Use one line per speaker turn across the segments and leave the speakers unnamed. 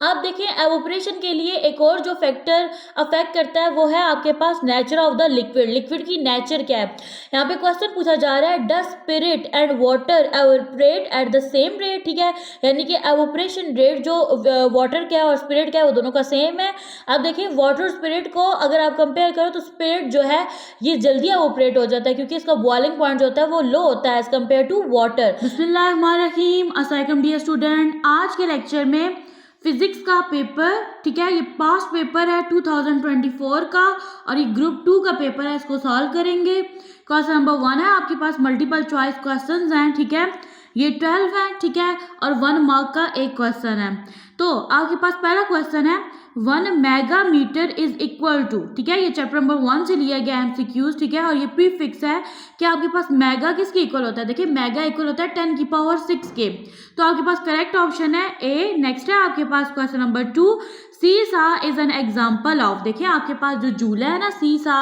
आप देखें एवोपरेशन के लिए एक और जो फैक्टर अफेक्ट करता है वो है आपके पास nature of the liquid. Liquid की नेचर क्या है, यहाँ पे क्वेश्चन पूछा जा रहा है does spirit and water evaporate at the same rate. ठीक है, यानी कि एवोपरेशन रेट जो वाटर क्या है और स्पिरिट क्या है वो दोनों का सेम है। आप देखिए वाटर स्पिरिट को अगर आप कंपेयर करो तो स्पिरिट जो है ये जल्दी एवोपरेट हो जाता है क्योंकि इसका बॉइलिंग पॉइंट जो होता है वो लो होता है एज कम्पेयर टू वाटर। बिस्मिल्लाहिर्रहमानिर्रहीम, अस्सलाम वालेकुम डियर स्टूडेंट। आज के लेक्चर में फिजिक्स का पेपर, ठीक है, ये पास्ट पेपर है 2024 का और ये ग्रुप 2 का पेपर है, इसको सॉल्व करेंगे। क्वेश्चन नंबर 1 है आपके पास मल्टीपल चॉइस क्वेश्चंस हैं, ठीक है, ये 12 है, ठीक है, और 1 मार्क का एक क्वेश्चन है। तो आपके पास पहला क्वेश्चन है 1 मेगामीटर इज इक्वल टू, ठीक है, ये चैप्टर नंबर 1 से लिया गया एमसीक्यूज, ठीक है, और ये प्रीफिक्स है कि आपके पास मेगा किसके इक्वल होता है। देखिए मेगा इक्वल होता है 10 की पावर 6 के, तो आपके पास करेक्ट ऑप्शन है ए। नेक्स्ट है आपके पास क्वेश्चन नंबर 2 सीसा इज एन एग्जाम्पल ऑफ। देखिए आपके पास जो झूला है ना सीसा,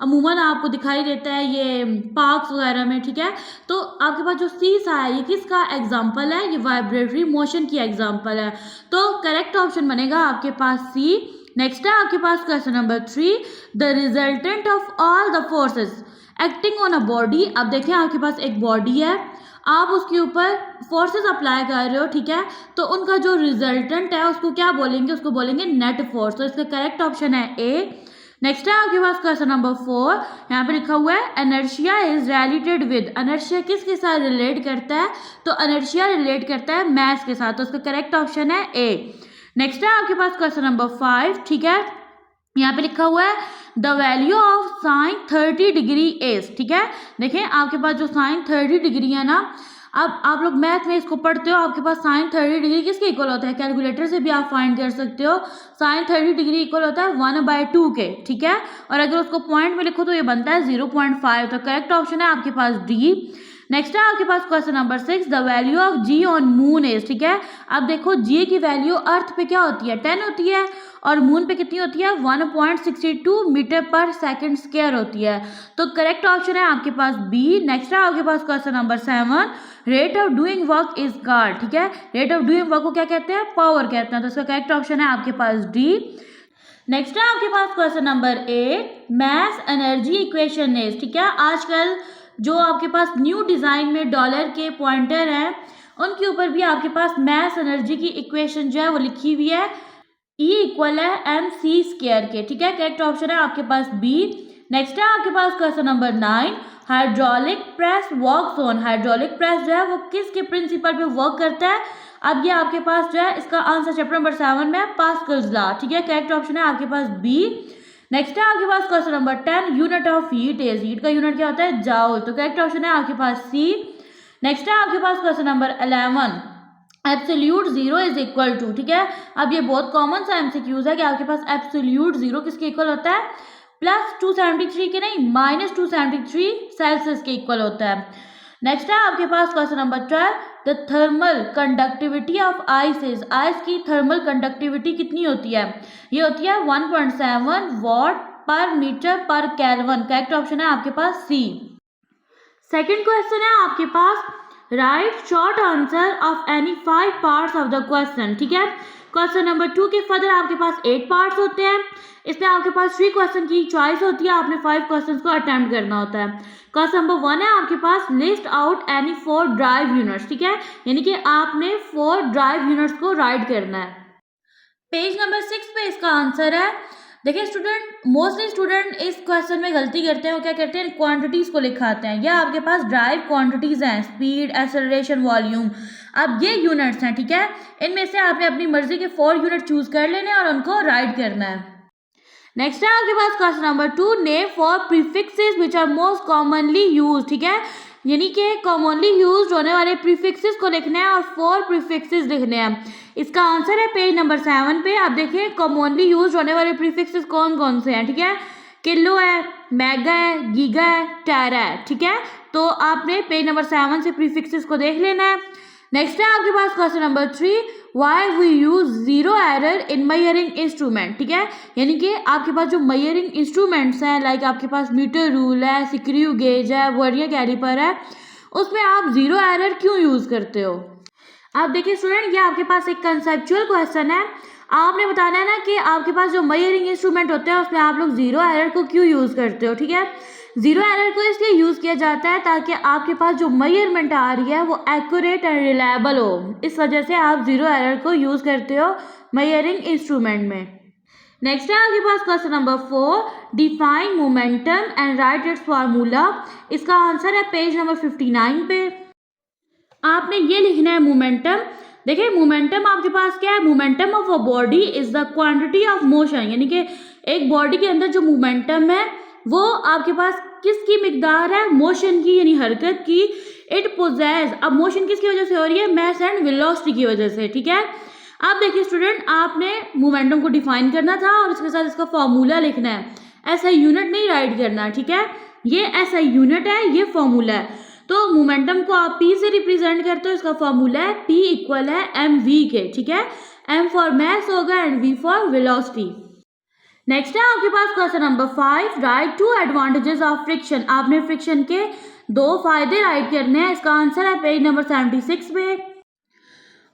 अमूमन आपको दिखाई देता है ये पार्क्स वगैरह में, ठीक है, तो आपके पास जो सीसा है ये किसका एग्जाम्पल है, ये वाइब्रेटरी मोशन की एग्जाम्पल है, तो करेक्ट ऑप्शन बनेगा आपके पास सी। नेक्स्ट है आपके पास question number 3 the resultant of all the forces acting on a body. अब देखिए आपके पास एक बॉडी है, आप उसके ऊपर फोर्सेस अप्लाई कर रहे हो, ठीक है, तो उनका जो रिजल्टेंट है उसको क्या बोलेंगे, उसको बोलेंगे नेट फोर्स, तो इसका करेक्ट ऑप्शन है ए। नेक्स्ट है आपके पास क्वेश्चन नंबर 4, यहाँ पे लिखा हुआ है inertia is related with. Inertia किसके साथ रिलेट करता है, तो इनर्शिया रिलेट करता है मास के साथ, तो इसका करेक्ट ऑप्शन है ए। नेक्स्ट है आपके पास क्वेश्चन नंबर 5, ठीक है, यहाँ पे लिखा हुआ है the value of sine 30 degree is, ठीक है, देखिए आपके पास जो साइन 30 डिग्री है ना, अब आप लोग मैथ में इसको पढ़ते हो, आपके पास साइन 30 डिग्री किसके इक्वल होता है, कैलकुलेटर से भी आप फाइंड कर सकते हो, साइन 30 डिग्री इक्वल होता है 1/2 के, ठीक है, और अगर उसको पॉइंट में लिखो तो ये बनता है 0.5, तो करेक्ट ऑप्शन है आपके पास डी। नेक्स्ट है आपके पास question number 6 the value of g on moon is, ठीक है, अब देखो जी की वैल्यू अर्थ पे क्या होती है 10 होती है और मून पे कितनी होती है 1.62 मीटर पर सेकंड स्क्वायर होती है, तो करेक्ट ऑप्शन है आपके पास बी। नेक्स्ट है आपके पास question number 7 rate of doing work is called, ठीक है, रेट ऑफ डूइंग वर्क को क्या कहते हैं, पावर कहते हैं, तो इसका करेक्ट ऑप्शन है आपके पास डी। नेक्स्ट है आपके पास question number 8 mass energy equation is, ठीक है, आजकल जो आपके पास न्यू डिजाइन में डॉलर के पॉइंटर हैं उनके ऊपर भी आपके पास मैस एनर्जी की इक्वेशन जो है वो लिखी हुई है, E इक्वल है mc² के, ठीक है, करेक्ट ऑप्शन है आपके पास बी। नेक्स्ट है आपके पास question number 9 hydraulic press works on. Hydraulic press जो है वो किसके प्रिंसिपल पे वर्क करता है, अब ये आपके पास जो है इसका आंसर चैप्टर नंबर 7 में पास्कल्स लॉ, ठीक है, करेक्ट ऑप्शन है आपके पास बी। नेक्स्ट है आपके पास question number 10 unit of heat is. Heat का यूनिट क्या होता है जाउल, तो करेक्ट ऑप्शन है आपके पास सी। नेक्स्ट है आपके पास question number 11 absolute zero is equal to, ठीक है, अब ये बहुत कॉमन सा एमसीक्यूज है कि आपके पास एब्सोल्यूट जीरो किसके इक्वल होता है, +273 के नहीं -273 सेल्सियस के इक्वल होता है। नेक्स्ट है आपके पास question number 12 the thermal conductivity of ice is. Ice की थर्मल कंडक्टिविटी कितनी होती है, ये होती है 1.7 वॉट पर मीटर पर केल्विन, करेक्ट ऑप्शन है आपके पास सी। सेकेंड क्वेश्चन है आपके पास write short answer of any 5 parts of the question, ठीक है, क्वेश्चन नंबर 2 के फर्दर आपके पास 8 पार्ट्स होते हैं, इसमें आपके पास 3 क्वेश्चन की चॉइस होती है, आपने 5 क्वेश्चंस को अटेम्प्ट करना होता है। क्वेश्चन नंबर 1 है आपके पास list out any 4 drive units, ठीक है, यानी कि आपने 4 ड्राइव यूनिट्स को राइट करना है। पेज नंबर 6 पे इसका आंसर है। देखिए स्टूडेंट, मोस्टली स्टूडेंट इस क्वेश्चन में गलती करते हैं, वो क्या करते हैं क्वांटिटीज को लिखाते हैं, या आपके पास ड्राइव क्वांटिटीज हैं स्पीड एक्सेलरेशन वॉल्यूम, अब ये यूनिट्स हैं, ठीक है, इनमें से आपने अपनी मर्जी के 4 यूनिट चूज कर लेने और उनको राइट करना है। नेक्स्ट है आपके पास question number 2 name four prefixes which are most commonly used, ठीक है, यानी कि कॉमनली यूज्ड होने वाले प्रीफिक्सेस को लिखना है और 4 प्रीफिक्सेस लिखने हैं, इसका आंसर है पेज नंबर 7 पे। आप देखिए कॉमनली यूज्ड होने वाले प्रीफिक्सेस कौन कौन से हैं, ठीक है, किलो है, मेगा है, गीगा है, टेरा है, ठीक है, तो आपने पेज नंबर 7 से प्रीफिक्सेस को देख लेना है। नेक्स्ट है आपके पास question number 3 why we use zero error in measuring instrument, ठीक है, यानी कि आपके पास जो मेजरिंग इंस्ट्रूमेंट्स हैं लाइक आपके पास मीटर रूल है, स्क्रू गेज है, वर्नियर कैलिपर है, उसमें आप जीरो एरर क्यों यूज करते हो। आप देखिए स्टूडेंट, ये आपके पास एक कंसेप्चुअल क्वेश्चन है, आपने बताना है ना कि आपके पास जो मेजरिंग इंस्ट्रूमेंट होते हैं उसमें आप लोग जीरो एरर को क्यों यूज़ करते हो, ठीक है। जीरो एरर को इसलिए यूज़ किया जाता है ताकि आपके पास जो मेजरमेंट आ रही है वो एक्यूरेट एंड रिलायबल हो, इस वजह से आप जीरो एरर को यूज़ करते हो मेजरिंग इंस्ट्रूमेंट में। नेक्स्ट है आपके पास question number 4, define momentum and write its formula. इसका आंसर है पेज नंबर 59 पे। आपने ये लिखना है मोमेंटम। देखिए मोमेंटम आपके पास क्या है, momentum of a body is the quantity of motion, यानी कि एक बॉडी के अंदर जो मोमेंटम है वो आपके पास किसकी मिकदार है, मोशन की यानी हरकत की। इट पोजेस, अब मोशन किसकी वजह से हो रही है, मास एंड वेलोसिटी की वजह से, ठीक है। अब देखिए स्टूडेंट, आपने मोमेंटम को डिफाइन करना था और इसके साथ इसका फॉर्मूला लिखना है, ऐसा यूनिट नहीं राइट करना, ठीक है। ये ऐसा यूनिट है, ये फॉर्मूला है। तो मोमेंटम को आप P से रिप्रेजेंट करते हो, इसका फॉर्मूला है P इक्वल है mv के, ठीक है। m फॉर मास होगा and v for velocity. Next है आपके पास question number 5, write two advantages of friction. आपने फ्रिक्शन के 2 फायदे राइट करने हैं, इसका आंसर है पेज नंबर 76 पे।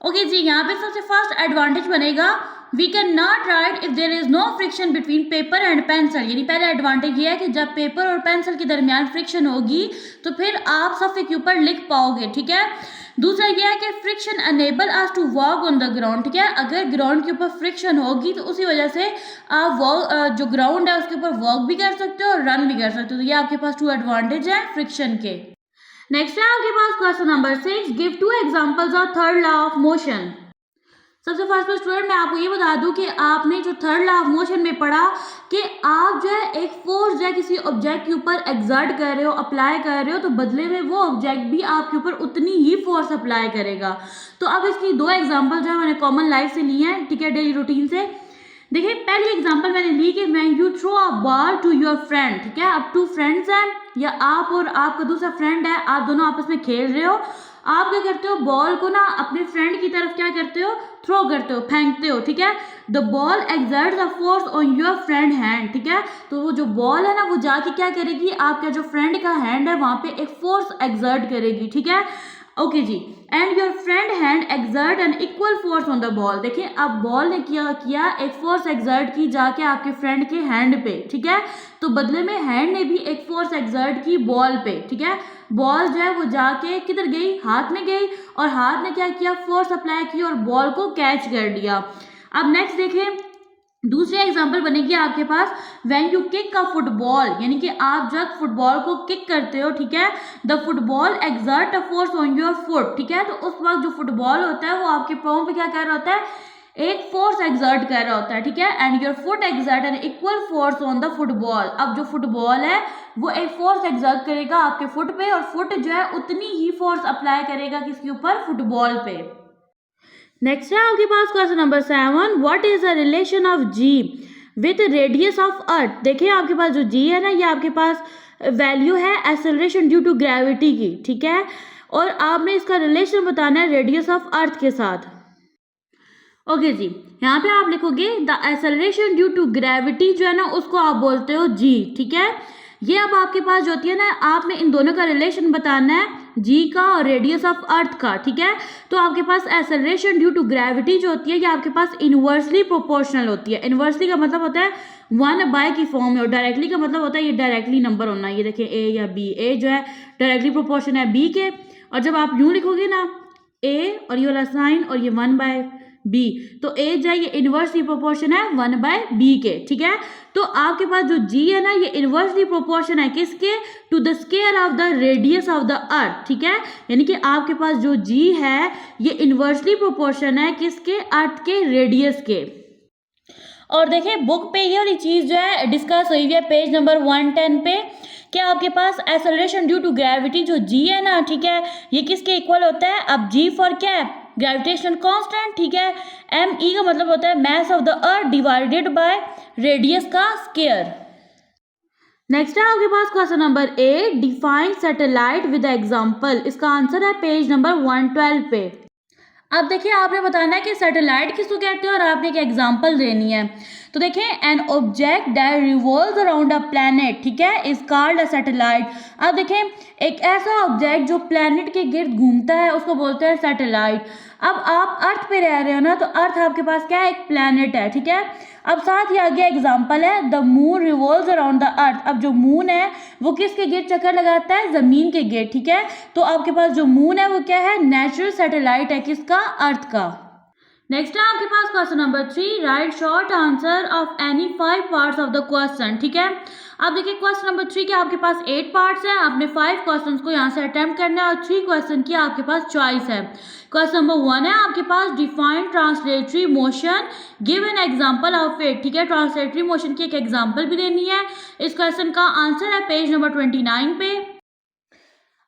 ओके जी, यहाँ पे सबसे फर्स्ट एडवांटेज बनेगा we can not write if there is no friction between paper and pencil. यानी पहला एडवांटेज ये है कि जब पेपर और पेंसिल के दरमियान फ्रिक्शन होगी तो फिर आप सफ़े के ऊपर लिख पाओगे, ठीक है। दूसरा ये है कि friction enable us to walk on the ground, ठीक है। अगर ग्राउंड के ऊपर फ्रिक्शन होगी तो उसी वजह से आप जो ग्राउंड है उसके ऊपर वॉक भी कर सकते हो और रन भी कर सकते हो। तो ये आपके पास 2 एडवांटेज है फ्रिक्शन के। नेक्स्ट है आपके पास question number 6, give 2 examples of third law of motion. सबसे फर्स्ट स्टूडेंट मैं आपको ये बता दूं कि आपने जो थर्ड लॉ ऑफ मोशन में पढ़ा कि आप जो है एक फोर्स जो है किसी ऑब्जेक्ट के ऊपर एग्जर्ट कर रहे हो, अप्लाई कर रहे हो, तो बदले में वो ऑब्जेक्ट भी आपके ऊपर उतनी ही फोर्स अप्लाई करेगा। तो अब इसकी 2 एग्जांपल जो है मैंने कॉमन लाइफ से ली हैं, ठीक है, डेली रूटीन से। देखिए पहली एग्जांपल मैंने ली कि when you throw a ball to your friend, ठीक है। अब 2 फ्रेंड्स हैं या आप और आपका दूसरा फ्रेंड है, आप दोनों आपस में खेल रहे हो। आप क्या करते हो, बॉल को ना अपने फ्रेंड की तरफ क्या करते हो, थ्रो करते हो, फेंकते हो, ठीक है। The ball exerts a force on your friend hand, ठीक है। तो वो जो बॉल है ना वो जाके क्या करेगी, आपका जो फ्रेंड का हैंड है वहां पे एक फोर्स एक्सर्ट करेगी, ठीक है। ओके जी, and your friend hand exert an equal force on the ball. देखिए अब बॉल ने किया एक फोर्स एक्सर्ट की जाके आपके फ्रेंड के हैंड पे, ठीक है। तो बदले में हैंड ने भी एक फोर्स एक्सर्ट की बॉल पे, ठीक है। बॉल जो है वो जाके किधर गई, हाथ में गई, और हाथ ने क्या किया, फोर्स अप्लाई की और बॉल को कैच कर लिया। अब नेक्स्ट देखें, दूसरी एग्जांपल बनेगी आपके पास when you kick a football, यानी कि आप जब फुटबॉल को किक करते हो, ठीक है। The football exert a force on your foot, ठीक है। तो उस वक्त जो फुटबॉल होता है वो आपके पाँव पे क्या कर रहा होता है, एक फोर्स एक्सर्ट कर रहा होता है, ठीक है। And your foot exert an equal force on the football. अब जो फुटबॉल है वो एक फोर्स एक्सर्ट करेगा आपके फुट पे, और फुट जो है उतनी ही फोर्स अप्लाई करेगा किसके ऊपर, फुटबॉल पे। नेक्स्ट है आपके पास question number 7, what is the relation of G with radius of earth. देखिए आपके पास जो जी है ना, ये आपके पास वैल्यू है एक्सेलरेशन ड्यू टू ग्रेविटी की, ठीक है। और आपने इसका रिलेशन बताना है रेडियस ऑफ अर्थ के साथ। ओके जी, यहाँ पे आप लिखोगे the acceleration due to gravity जो है ना उसको आप बोलते हो जी, ठीक है। ये अब आपके पास जो होती है ना, आपने इन दोनों का रिलेशन बताना है, जी का और रेडियस ऑफ अर्थ का, ठीक है। तो आपके पास एक्सेलरेशन ड्यू टू ग्रेविटी जो होती है ये आपके पास इनवर्सली प्रोपोर्शनल होती है। इनवर्सली का मतलब होता है 1/, की फॉर्म में, और डायरेक्टली का मतलब होता है ये डायरेक्टली नंबर होना। ये देखें ए या बी, ए जो है डायरेक्टली प्रोपोर्शन है बी के, और जब आप यूँ लिखोगे ना ए और ये वाला साइन और ये 1/b, तो ए जो है ये इनवर्सली प्रोपोर्शन है 1/b के, ठीक है। तो आपके पास जो जी है ना ये इनवर्सली प्रोपोर्शन है किसके, to the square of the radius of the earth, ठीक है। यानी कि आपके पास जो जी है ये इनवर्सली प्रोपोर्शन है किसके, अर्थ के रेडियस के। और देखिए बुक पे ये वाली चीज़ जो है डिस्कस हुई है पेज नंबर 110 पे, क्या आपके पास एक्सेलरेशन ड्यू टू ग्रेविटी जो जी है ना, ठीक है, ये किसके इक्वल होता है। अब जी फॉर क्या है, ग्रेविटेशनल कांस्टेंट, ठीक है। एम ई का मतलब होता है mass of the earth divided by radius का स्क्वायर। नेक्स्ट है आपके पास question number 8, define satellite with example. इसका आंसर है पेज नंबर 112 पे। अब देखिए आपने बताना है कि सैटेलाइट किसको कहते हैं और आपने एक एग्जांपल देनी है। तो देखिए an object that revolves around a planet, ठीक है, इज कॉल्ड अ सैटेलाइट। अब देखिए एक ऐसा ऑब्जेक्ट जो प्लैनेट के गिर्द घूमता है उसको बोलते हैं सैटेलाइट। अब आप अर्थ पे रह रहे हो ना, तो अर्थ आपके पास क्या है, एक प्लैनेट है, ठीक है। अब साथ ही आगे एग्जांपल है, the moon revolves around the earth. अब जो मून है वो किसके गिर्द चक्कर लगाता है, जमीन के गिर्द, ठीक है। तो आपके पास जो मून है वो क्या है, नेचुरल सैटेलाइट है, किसका, अर्थ का। नेक्स्ट है आपके पास question number 3, write short answer of any 5 parts of the question, ठीक है। अब देखिए क्वेश्चन नंबर 3 के आपके पास 8 पार्ट्स हैं, आपने 5 क्वेश्चंस को यहाँ से अटेम्प्ट करना है और 3 क्वेश्चन की आपके पास चॉइस है। क्वेश्चन नंबर 1 है आपके पास, define translatory motion, give an example of it, ठीक है। ट्रांसलेटरी मोशन की एक एग्जांपल भी देनी है। इस क्वेश्चन का आंसर है पेज नंबर 29 पे।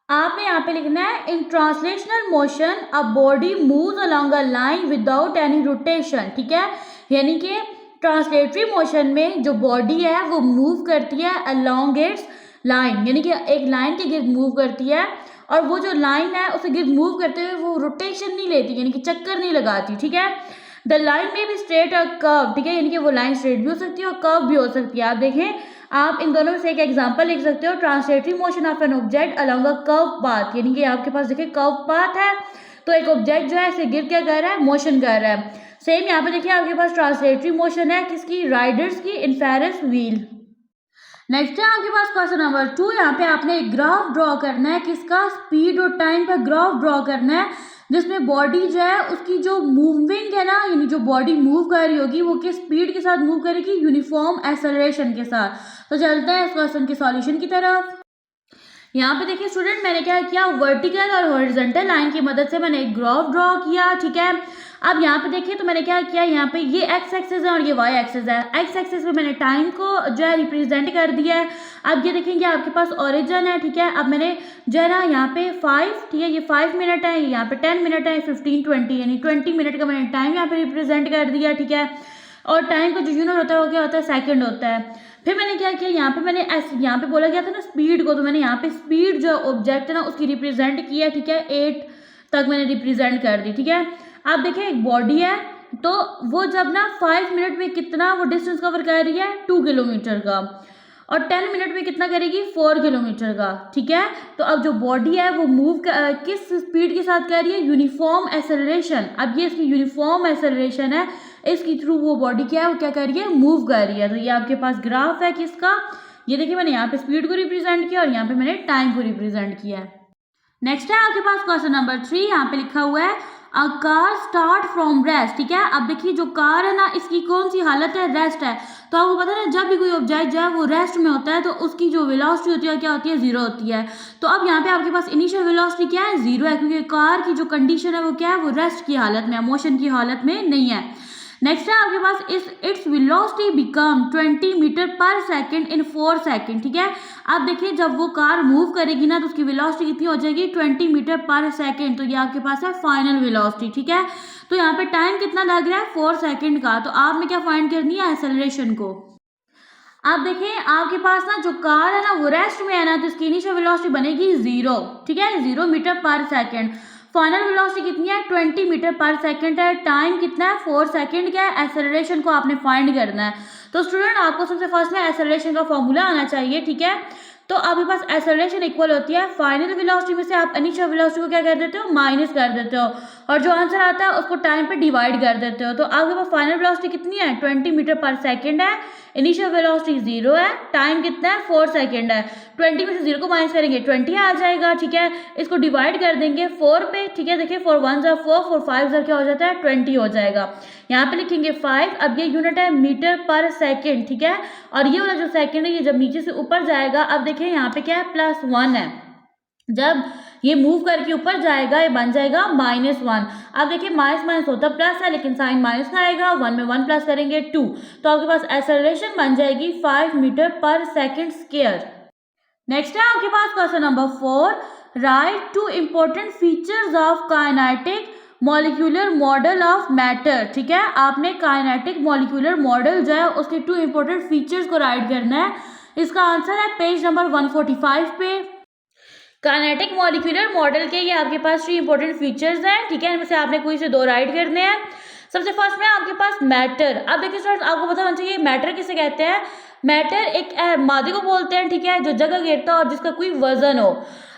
आपने यहाँ पे लिखना है, इन translational motion a body moves along a line without any rotation, ठीक है। यानी कि ट्रांसलेटरी मोशन में जो बॉडी है वो मूव करती है अलोंग इट्स लाइन, यानी कि एक लाइन के गिर्द मूव करती है, और वो जो लाइन है उसे गिर्द मूव करते हुए वो रोटेशन नहीं लेती, यानी कि चक्कर नहीं लगाती, ठीक है। द लाइन में भी स्ट्रेट और कर्व, ठीक है, यानी कि वो लाइन स्ट्रेट भी हो सकती है और कर्व भी हो सकती है। आप देखें, आप इन दोनों में से एक एग्जांपल लिख सकते हो, translatory motion of an object along a curve path, यानी कि आपके पास देखिए कर्व पाथ है, तो एक ऑब्जेक्ट जो है इसे गिर क्या कर रहा है, मोशन कर रहा है। सेम यहाँ पे देखिए आपके पास ट्रांसलेटरी मोशन है, किसकी, राइडर्स की, इन फेरिस व्हील। नेक्स्ट है आपके पास क्वेश्चन नंबर 2, यहाँ पे आपने एक ग्राफ ड्रॉ करना है, किसका, स्पीड और टाइम का ग्राफ ड्रॉ करना है, जिसमें बॉडी जो है उसकी जो मूविंग है ना, यानी जो बॉडी मूव कर रही होगी वो किस स्पीड के साथ मूव करेगी, यूनिफॉर्म एक्सेलरेशन के साथ। तो चलते हैं इस क्वेश्चन के सॉल्यूशन की तरफ। यहाँ पे देखिए स्टूडेंट, मैंने क्या किया, वर्टिकल और हॉरिजॉन्टल लाइन की मदद से मैंने एक ग्राफ ड्रॉ किया, ठीक है। अब यहाँ पे देखिए तो मैंने क्या किया, यहाँ पे ये एक्स एक्सिस है और ये वाई एक्सिस है। एक्स एक्सिस पे मैंने टाइम को जो है रिप्रेजेंट कर दिया है। अब ये देखेंगे आपके पास ओरिजिन है, ठीक है। अब मैंने जो है ना यहाँ पे 5, ठीक है, ये 5 मिनट है, यहाँ पे 10 मिनट है, 15 20 यानी 20 मिनट का मैंने टाइम यहाँ पे रिप्रेजेंट कर दिया, ठीक है। और टाइम का जो यूनिट होता है वो क्या होता है, सेकंड होता है। फिर मैंने क्या किया, यहाँ पे मैंने यहाँ पे बोला गया था ना स्पीड को, तो मैंने यहाँ पे स्पीड जो ऑब्जेक्ट है ना उसकी रिप्रेजेंट किया, ठीक है। 8 तक मैंने रिप्रेजेंट कर दी, ठीक है। अब देखिए एक बॉडी है, तो वो जब ना 5 मिनट में कितना वो डिस्टेंस कवर कर रही है, 2 किलोमीटर का, और 10 मिनट में कितना करेगी, 4 किलोमीटर का, ठीक है। तो अब जो बॉडी है वो मूव किस स्पीड के साथ कर रही है, यूनिफॉर्म एक्सेलरेशन। अब ये इसकी यूनिफॉर्म एक्सेलरेशन है, इसके थ्रू वो बॉडी क्या है, वो क्या कर रही है, मूव कर रही है। तो ये आपके पास ग्राफ है किसका, ये देखिए मैंने यहाँ पे स्पीड को रिप्रेजेंट किया और यहाँ पे मैंने टाइम को रिप्रेजेंट किया है। नेक्स्ट है आपके पास क्वेश्चन नंबर 3, यहाँ पे लिखा हुआ है, a car start from rest, ठीक है। अब देखिए जो कार है ना इसकी कौन सी हालत है, रेस्ट है। तो आपको पता है ना, जब भी कोई ऑब्जेक्ट जो है वो रेस्ट में होता है तो उसकी जो वेलोसिटी होती है क्या होती है, 0 होती है। तो अब यहाँ पे आपके पास इनिशियल वेलोसिटी क्या है, 0 है, क्योंकि कार की जो कंडीशन है वो क्या है, वो रेस्ट की हालत में है, मोशन की हालत में नहीं है। नेक्स्ट है आपके पास, इट्स वेलोसिटी बिकम 20 मीटर पर सेकंड इन 4 सेकंड, ठीक है। अब देखिए जब वो कार मूव करेगी ना तो उसकी वेलोसिटी कितनी हो जाएगी, 20 मीटर पर सेकंड। तो ये आपके पास है फाइनल वेलोसिटी, ठीक है। तो यहाँ पे टाइम कितना लग रहा है, 4 सेकंड का। तो आपने क्या फाइंड करनी है, एक्सेलरेशन को। आप देखिए आपके पास ना जो कार है ना वो रेस्ट में है ना, तो इसकी इनिशियल वेलोसिटी बनेगी 0, ठीक है, 0 मीटर पर सेकंड। फाइनल वेलोसिटी कितनी है, 20 मीटर पर सेकंड है। टाइम कितना है, 4 सेकंड का है। एक्सेलरेशन को आपने फाइंड करना है। तो स्टूडेंट आपको सबसे फर्स्ट में एक्सेलरेशन का फॉर्मूला आना चाहिए, ठीक है। तो आपके पास एक्सेलरेशन इक्वल होती है फाइनल वेलोसिटी में से आप इनिशियल वेलोसिटी को क्या कर देते हो, माइनस कर देते हो, और जो आंसर आता है उसको टाइम पे डिवाइड कर देते हो। तो आपके पास फाइनल वेलोसिटी कितनी है, 20 मीटर पर सेकंड है, इनिशियल वेलोसिटी 0 है, टाइम कितना है, 4 सेकंड है। 20 में से 0 को माइनस करेंगे 20 आ जाएगा, ठीक है। इसको डिवाइड कर देंगे 4 पे, ठीक है। देखिए 4 1 ज़ा 4, 4 5 ज़ा क्या हो जाता है, 20 हो जाएगा। यहाँ पे लिखेंगे 5। अब ये यूनिट है मीटर पर सेकंड, ठीक है। और ये वाला जो सेकंड है ये जब नीचे से ऊपर जाएगा, अब देखिए यहाँ पे क्या है, +1 है। जब ये मूव करके ऊपर जाएगा ये बन जाएगा -1। अब देखिए माइनस माइनस होता प्लस है, लेकिन साइन माइनस का आएगा, 1 में 1 प्लस करेंगे 2। तो आपके पास एक्सेलरेशन बन जाएगी 5 मीटर पर सेकंड स्क्वायर। नेक्स्ट है आपके पास question number 4, write 2 important features of kinetic molecular model of matter, ठीक है। आपने काइनेटिक मॉलिक्यूलर मॉडल जो है उसके 2 इंपॉर्टेंट फीचर्स को राइट करना है। इसका आंसर है पेज नंबर 145 पे। काइनेटिक मॉलिक्यूलर मॉडल के ये आपके पास 3 इंपॉर्टेंट फीचर्स हैं, ठीक है। इनमें से आपने कोई से 2 राइट करने हैं। सबसे फर्स्ट में आपके पास मैटर। अब देखिए स्टूडेंट्स आपको पता होना चाहिए मैटर किसे कहते हैं। मैटर एक मादे को बोलते हैं, ठीक है, जो जगह घेरता हो और जिसका कोई वजन हो।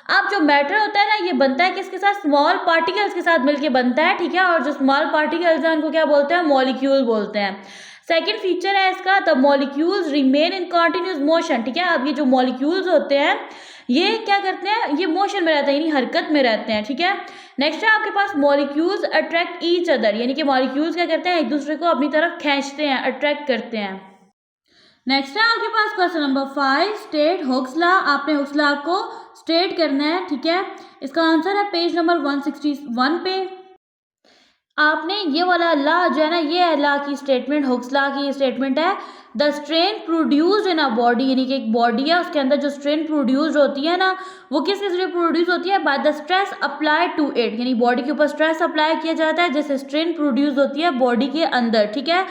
अब जो मैटर होता है ना, ये बनता है किसके साथ, स्मॉल पार्टिकल्स के साथ मिलके बनता है, ठीक है। और जो स्मॉल पार्टिकल्स हैं उनको क्या बोलते हैं, मॉलिक्यूल बोलते हैं। सेकेंड फीचर है इसका, the molecules remain in continuous motion, ठीक है। अब ये जो मॉलिक्यूल्स होते हैं ये क्या करते हैं, ये मोशन में रहते हैं, यानी हरकत में रहते हैं, ठीक है। नेक्स्ट है आपके पास मॉलिक्यूल्स अट्रैक्ट ईच अदर, यानी कि मॉलिक्यूल्स क्या करते हैं, एक दूसरे को अपनी तरफ खींचते हैं, अट्रैक्ट करते हैं। नेक्स्ट है आपके पास question number 5, state Hooke's law. आपने हुक्स लॉ को स्टेट करना है, ठीक है। इसका आंसर है पेज नंबर 161 पे। आपने ये वाला लॉ जो है ना, ये लॉ की स्टेटमेंट, हुक्स लॉ की स्टेटमेंट है, the strain produced in a body, यानी कि एक बॉडी है उसके अंदर जो स्ट्रेन प्रोड्यूस्ड होती है ना, वो किस जरिए प्रोड्यूस होती है, by the stress applied to it, यानी बॉडी के ऊपर स्ट्रेस अप्लाई किया जाता है जिससे स्ट्रेन प्रोड्यूस होती है बॉडी के अंदर, ठीक है।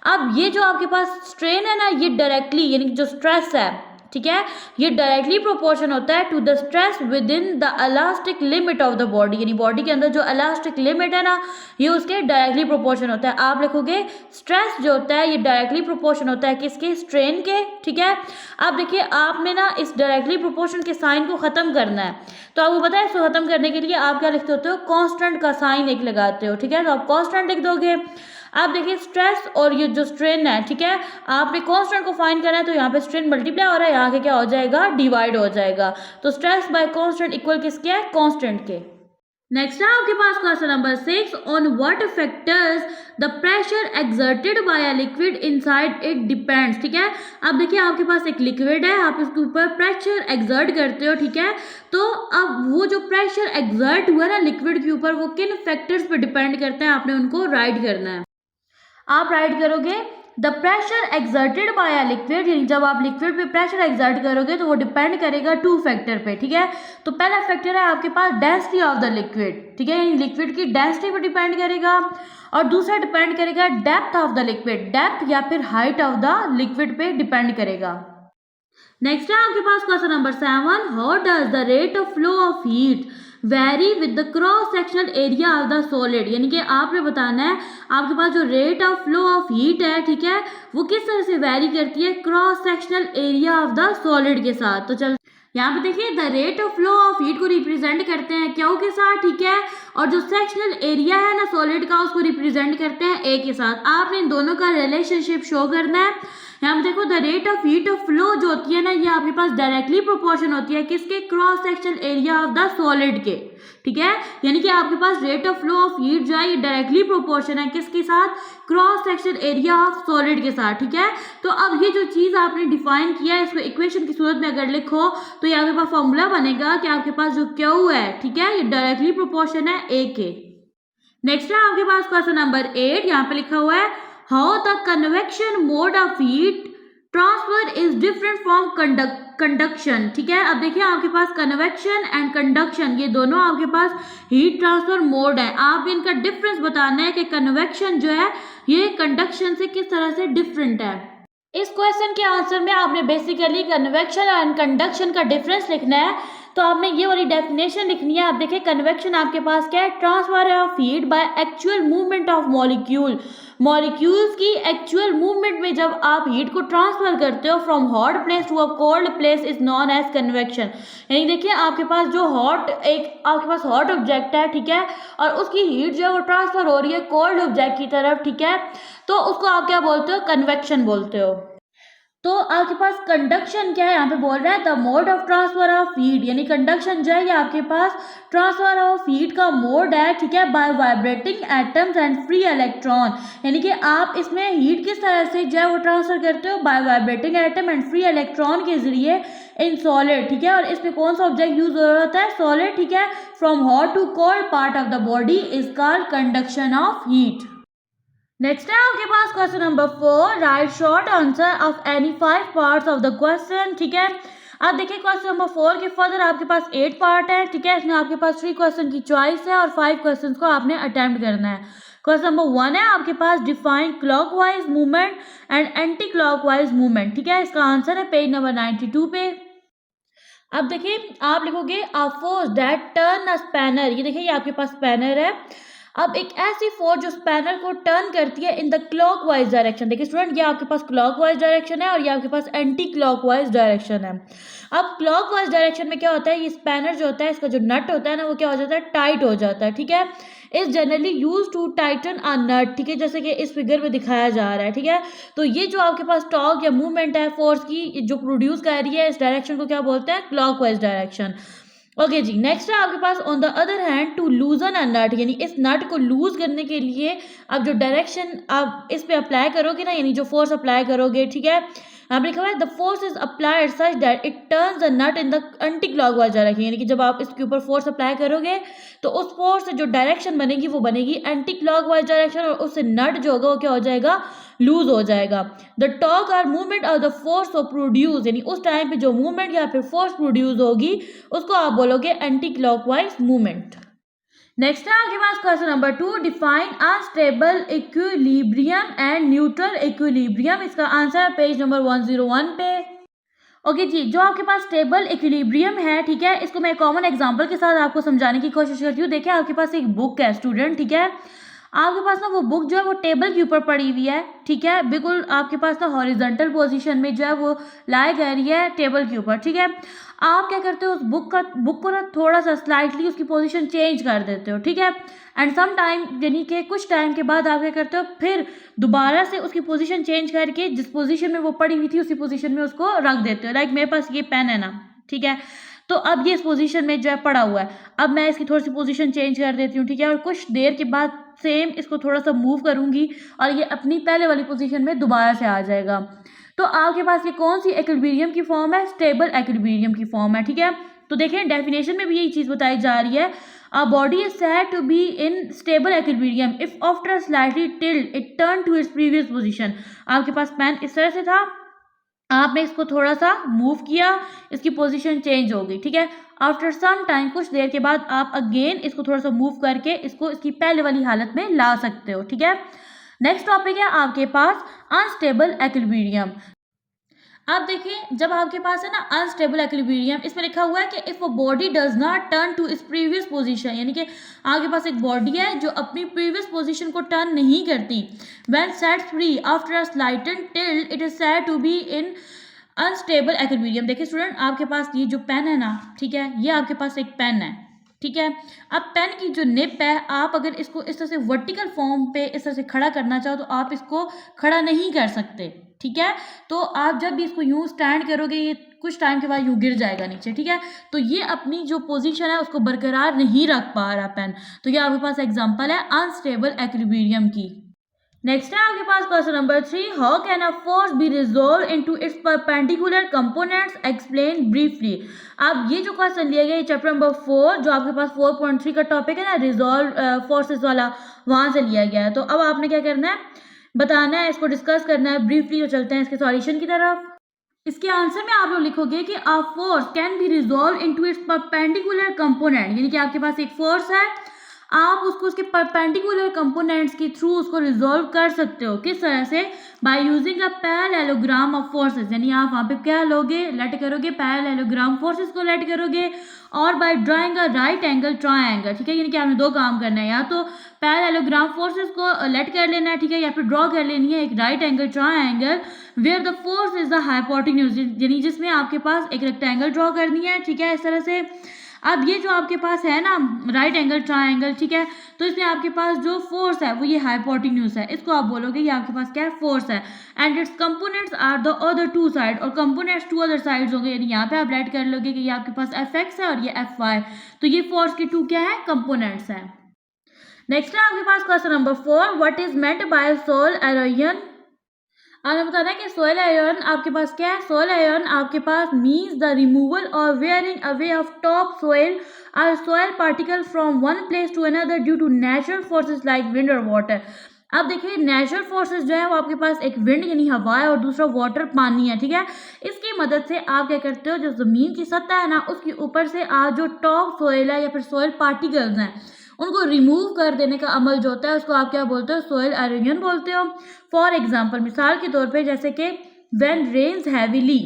अब ये जो आपके पास स्ट्रेन है ना, ये डायरेक्टली, यानी कि जो स्ट्रेस है, ठीक है, ये डायरेक्टली प्रोपोर्शन होता है to the stress within the elastic limit of the body, यानी बॉडी के अंदर जो इलास्टिक लिमिट है ना, ये उसके डायरेक्टली प्रोपोर्शन होता है। आप लिखोगे स्ट्रेस जो होता है ये डायरेक्टली प्रोपोर्शन होता है किसके, स्ट्रेन के, ठीक है। अब देखिए आपने ना इस डायरेक्टली प्रोपोर्शन के साइन को खत्म करना है, तो आपको पता है इसको खत्म करने के लिए आप क्या लिखते होते हो, कांस्टेंट का साइन एक लगाते हो, ठीक है। तो आप कांस्टेंट लिख दोगे। आप देखिए स्ट्रेस और ये जो स्ट्रेन है, ठीक है, आपने कांस्टेंट को फाइंड करना है, तो यहाँ पे स्ट्रेन मल्टीप्लाई हो रहा है, यहाँ के क्या हो जाएगा, डिवाइड हो जाएगा। तो स्ट्रेस बाय कांस्टेंट इक्वल किसके है, कांस्टेंट के। नेक्स्ट है आपके पास question number 6, on what factors the pressure exerted by a liquid inside it depends, ठीक है। अब देखिए आपके पास एक लिक्विड है, आप इसके ऊपर प्रेशर एक्सर्ट करते हो, ठीक है। तो अब वो जो प्रेशर एक्सर्ट हुआ ना लिक्विड के ऊपर, वो किन फैक्टर्स पे डिपेंड करते हैं, आपने उनको राइट करना है। आप राइट करोगे the pressure exerted by a liquid, यानी जब आप लिक्विड पे प्रेशर एक्सर्ट करोगे तो वो डिपेंड करेगा 2 फैक्टर पे, ठीक है। तो पहला फैक्टर है आपके पास डेंसिटी ऑफ द लिक्विड, ठीक है, यानी लिक्विड की डेंसिटी पे डिपेंड करेगा। और दूसरा डिपेंड करेगा depth of the liquid, depth या फिर हाइट ऑफ द लिक्विड पे डिपेंड करेगा। नेक्स्ट है आपके पास question number 7, how does the rate of flow of heat vary with the cross sectional area of the solid, यानी कि आपने बताना है आपके पास जो rate of flow of heat है, ठीक है, वो किस तरह से वेरी करती है cross sectional area of the solid के साथ। तो चल यहाँ पे देखिए the rate of flow of heat को रिप्रेजेंट करते हैं क्यू के साथ, ठीक है, और जो सेक्शनल एरिया है ना सॉलिड का उसको रिप्रेजेंट करते हैं ए के साथ। आपने इन दोनों का रिलेशनशिप शो करना है। यहाँ पे देखो the rate of heat of flow जो होती है ना, ये आपके पास डायरेक्टली प्रोपोर्शन होती है किसके, cross sectional area of the solid के, ठीक है। यानी कि आपके पास rate of flow of heat जो है ये डायरेक्टली प्रोपोर्शन है किसके साथ, cross sectional area of solid के साथ, ठीक है। तो अब ये जो चीज आपने डिफाइन किया है इसको इक्वेशन की सूरत में अगर लिखो तो ये आपके पास फॉर्मूला बनेगा कि आपके पास जो क्यू है, ठीक है, ये डायरेक्टली प्रोपोर्शन है ए के। नेक्स्ट है आपके पास क्वेश्चन नंबर 8, यहाँ पे लिखा हुआ है how the convection mode of heat transfer is different from conduction, ठीक है। अब देखिए आपके पास कन्वेक्शन एंड कंडक्शन ये दोनों आपके पास हीट ट्रांसफर मोड है। आप इनका डिफरेंस बताना है कि कन्वेक्शन जो है ये कंडक्शन से किस तरह से डिफरेंट है। इस क्वेश्चन के आंसर में आपने बेसिकली कन्वेक्शन एंड कंडक्शन का डिफरेंस लिखना है, तो आपने ये वाली डेफिनेशन लिखनी है। आप देखिए कन्वेक्शन आपके पास क्या है, transfer of heat by actual movement of molecule, molecules की एक्चुअल मूवमेंट में जब आप हीट को ट्रांसफर करते हो from hot place to a cold place is known as convection. यानी देखिए आपके पास जो आपके पास हॉट ऑब्जेक्ट है, ठीक है, और उसकी हीट जो है वो ट्रांसफर हो रही है कोल्ड ऑब्जेक्ट की तरफ, ठीक है, तो उसको आप क्या बोलते हो, कन्वेक्शन बोलते हो। तो आपके पास कंडक्शन क्या है, यहाँ पे बोल रहा है the mode of transfer of heat, यानी कंडक्शन जो है ये आपके पास ट्रांसफर ऑफ हीट का मोड है, ठीक है, by vibrating atoms and free electron, यानी कि आप इसमें हीट किस तरह से जो है वो ट्रांसफर करते हो, by vibrating atom and free electron के जरिए इन सॉलिड, ठीक है। और इसमें कौन सा ऑब्जेक्ट यूज हो रहा होता है, सॉलिड, ठीक है। From hot to cold part of the body is called conduction of heat. Next है आपके पास question number 4, write short answer of any 5 parts of the question, ठीक है। अब देखिए क्वेश्चन नंबर 4 के फर्दर आपके पास 8 पार्ट है, ठीक है, इसमें आपके पास 3 क्वेश्चन की चॉइस है और 5 क्वेश्चन को आपने अटेम्प्ट करना है। क्वेश्चन नंबर 1 है आपके पास define clockwise movement and anti clockwise movement, ठीक है, इसका आंसर है पेज नंबर 92 पे। अब देखिए आप लिखोगे a force that turn a spanner, ये देखिए ये आपके पास स्पैनर है। अब एक ऐसी फोर्स जो स्पैनर को टर्न करती है इन द क्लॉकवाइज डायरेक्शन। देखिए स्टूडेंट, ये आपके पास क्लॉकवाइज डायरेक्शन है और ये आपके पास एंटी क्लॉकवाइज डायरेक्शन है। अब क्लॉकवाइज डायरेक्शन में क्या होता है, ये स्पैनर जो होता है, इसका जो नट होता है ना, वो क्या हो जाता है, टाइट हो जाता है। ठीक है, is generally use to tighten a nut. ठीक है, जैसे कि इस फिगर में दिखाया जा रहा है। ठीक है, तो ये जो आपके पास टॉर्क या मूवमेंट है फोर्स की जो प्रोड्यूस कर रही है, इस डायरेक्शन को क्या बोलते हैं, क्लॉकवाइज डायरेक्शन। ओके जी, नेक्स्ट है आपके पास on the other hand to loosen a nut, यानी इस नट को लूज करने के लिए आप जो डायरेक्शन आप इस पे अप्लाई करोगे ना, यानी जो फोर्स अप्लाई करोगे, ठीक है, यहाँ पे लिखा हुआ है the force is applied such that it turns the nut in the anticlockwise direction, यानी कि जब आप इसके ऊपर फोर्स अप्लाई करोगे तो उस फोर्स से जो डायरेक्शन बनेगी वो बनेगी एंटी क्लॉकवाइज डायरेक्शन, और उससे नट जो होगा वो क्या हो जाएगा, लूज हो जाएगा। The torque or movement of the force of produce, यानी उस टाइम पे जो मूवमेंट या फिर फोर्स प्रोड्यूस होगी उसको आप बोलोगे एंटी क्लॉकवाइज मूवमेंट। नेक्स्ट है आपके पास question number 2, define unstable equilibrium and neutral equilibrium. इसका आंसर है पेज नंबर 101 पे। ओके जी, जो आपके पास स्टेबल इक्विलिब्रियम है, ठीक है, इसको मैं कॉमन एग्जांपल के साथ आपको समझाने की कोशिश करती हूँ। देखिए आपके पास एक बुक है स्टूडेंट, ठीक है, आपके पास ना वो बुक जो है वो टेबल के ऊपर पड़ी हुई है, ठीक है, बिल्कुल आपके पास ना हॉरिजॉन्टल पोजीशन में जो है वो लाई जा रही है टेबल के ऊपर। ठीक है, आप क्या करते हो, उस बुक को ना थोड़ा सा स्लाइटली उसकी पोजीशन चेंज कर देते हो। ठीक है, एंड सम टाइम यानी कि कुछ टाइम के बाद आप क्या करते हो, फिर दोबारा से उसकी पोजीशन चेंज करके जिस पोजीशन में वो पड़ी हुई थी उसी पोजीशन में उसको रख देते हो। लाइक मेरे पास ये पेन है ना, ठीक है, तो अब ये इस पोजीशन में जो है पड़ा हुआ है, अब मैं इसकी थोड़ी सी पोजीशन चेंज कर देती हूँ। ठीक है, और कुछ देर के बाद सेम इसको थोड़ा सा मूव करूंगी और ये अपनी पहले वाली पोजीशन में दोबारा से आ जाएगा। तो आपके पास ये कौन सी इक्विलिब्रियम की फॉर्म है, स्टेबल इक्विलिब्रियम की फॉर्म है। ठीक है, तो देखें डेफिनेशन में भी यही चीज बताई जा रही है, a body is said to be in stable equilibrium if after slightly tilt it turn to its previous position. आपके पास पेन इस तरह से था, आपने इसको थोड़ा सा मूव किया, इसकी पोजीशन चेंज हो गई। ठीक है, आफ्टर सम टाइम, कुछ देर के बाद आप अगेन इसको थोड़ा सा मूव करके इसको इसकी पहले वाली हालत में ला सकते हो। ठीक है, नेक्स्ट टॉपिक है आपके पास अनस्टेबल इक्विलिब्रियम। अब देखिए जब आपके पास है ना अनस्टेबल इक्विलिब्रियम, इसमें लिखा हुआ है कि if a body does not turn to its previous position, यानी कि आपके पास एक बॉडी है जो अपनी प्रीवियस पोजीशन को टर्न नहीं करती, when set free after a slighted tilt it is said to be in unstable equilibrium. देखिए स्टूडेंट, आपके पास ये जो पेन है ना, ठीक है, ये आपके पास एक पेन है, ठीक है, अब पेन की जो निप है, आप अगर इसको इस तरह से वर्टिकल फॉर्म पे इस तरह से खड़ा करना चाहो तो आप इसको खड़ा नहीं कर सकते। ठीक है, तो आप जब भी इसको यूं स्टैंड करोगे ये कुछ टाइम के बाद यूं गिर जाएगा नीचे। ठीक है, तो ये अपनी जो पोजीशन है उसको बरकरार नहीं रख पा रहा पेन, तो ये आपके पास एग्जांपल है अनस्टेबल इक्विलिब्रियम की। नेक्स्ट है आपके पास question number 3, how can a force be resolve into its perpendicular components, explain briefly. अब ये जो क्वेश्चन लिया गया है चैप्टर नंबर 4 जो आपके पास 4.3 का टॉपिक है ना, रिजॉल्व फोर्सेस वाला, वहां से लिया गया है। तो अब आपने क्या करना है, बताना है, इसको डिस्कस करना है ब्रीफली। तो चलते हैं इसके सॉल्यूशन की तरफ। इसके आंसर में आप लोग लिखोगे कि a force can be resolve into its perpendicular component, यानी कि आपके पास एक फोर्स है, आप उसको उसके परपेंडिकुलर कंपोनेंट्स के थ्रू उसको रिजॉल्व कर सकते हो। किस तरह से, by using a parallelogram of forces, यानी आप वहाँ पे क्या लोगे, लेट करोगे, पैरेललोग्राम फोर्सेस को लेट करोगे, और by drawing a right angle triangle. ठीक है, यानी कि आपने दो काम करना है, या तो पैरेललोग्राम फोर्सेस को लेट कर लेना है, ठीक है, या फिर ड्रॉ कर लेनी है एक right angle triangle where the force is the hypotenuse, यानी जिसमें आपके पास एक रेक्टेंगल ड्रॉ करनी है। ठीक है, इस तरह से। अब ये जो आपके पास है ना राइट एंगल ट्रायंगल, ठीक है, तो इसमें आपके पास जो फोर्स है वो ये हाइपोटेन्यूज है, इसको आप बोलोगे ये आपके पास क्या है, फोर्स है, and its components are the other two side, और कंपोनेंट्स टू अदर साइड्स होंगे, यानी यहाँ पे आप राइट कर लोगे कि ये आपके पास एफ एक्स है और ये एफ वाई, तो ये फोर्स के टू क्या है, कंपोनेंट्स है। नेक्स्ट है आपके पास question number 4, what is meant by soil erosion. आपने बताना है कि सोयल आयरन आपके पास क्या है, सोयल आयरन आपके पास मीन्स द रिमूवल और wearing away of top soil और soil particle from one place to another due to natural forces like wind और वाटर। अब देखिए नेचुरल फोर्सेस जो है वो आपके पास एक विंड यानी हवा है और दूसरा वाटर पानी है। ठीक है, इसकी मदद से आप क्या करते हो, जो जमीन की सतह है ना उसके ऊपर से आज जो टॉप सोयल है या फिर सोयल पार्टिकल्स हैं उनको रिमूव कर देने का अमल जो होता है उसको आप क्या बोलते हो, सोयल एरोजन बोलते हो। फॉर एग्जाम्पल, मिसाल के तौर पे जैसे कि व्हेन रेन्स हैवीली,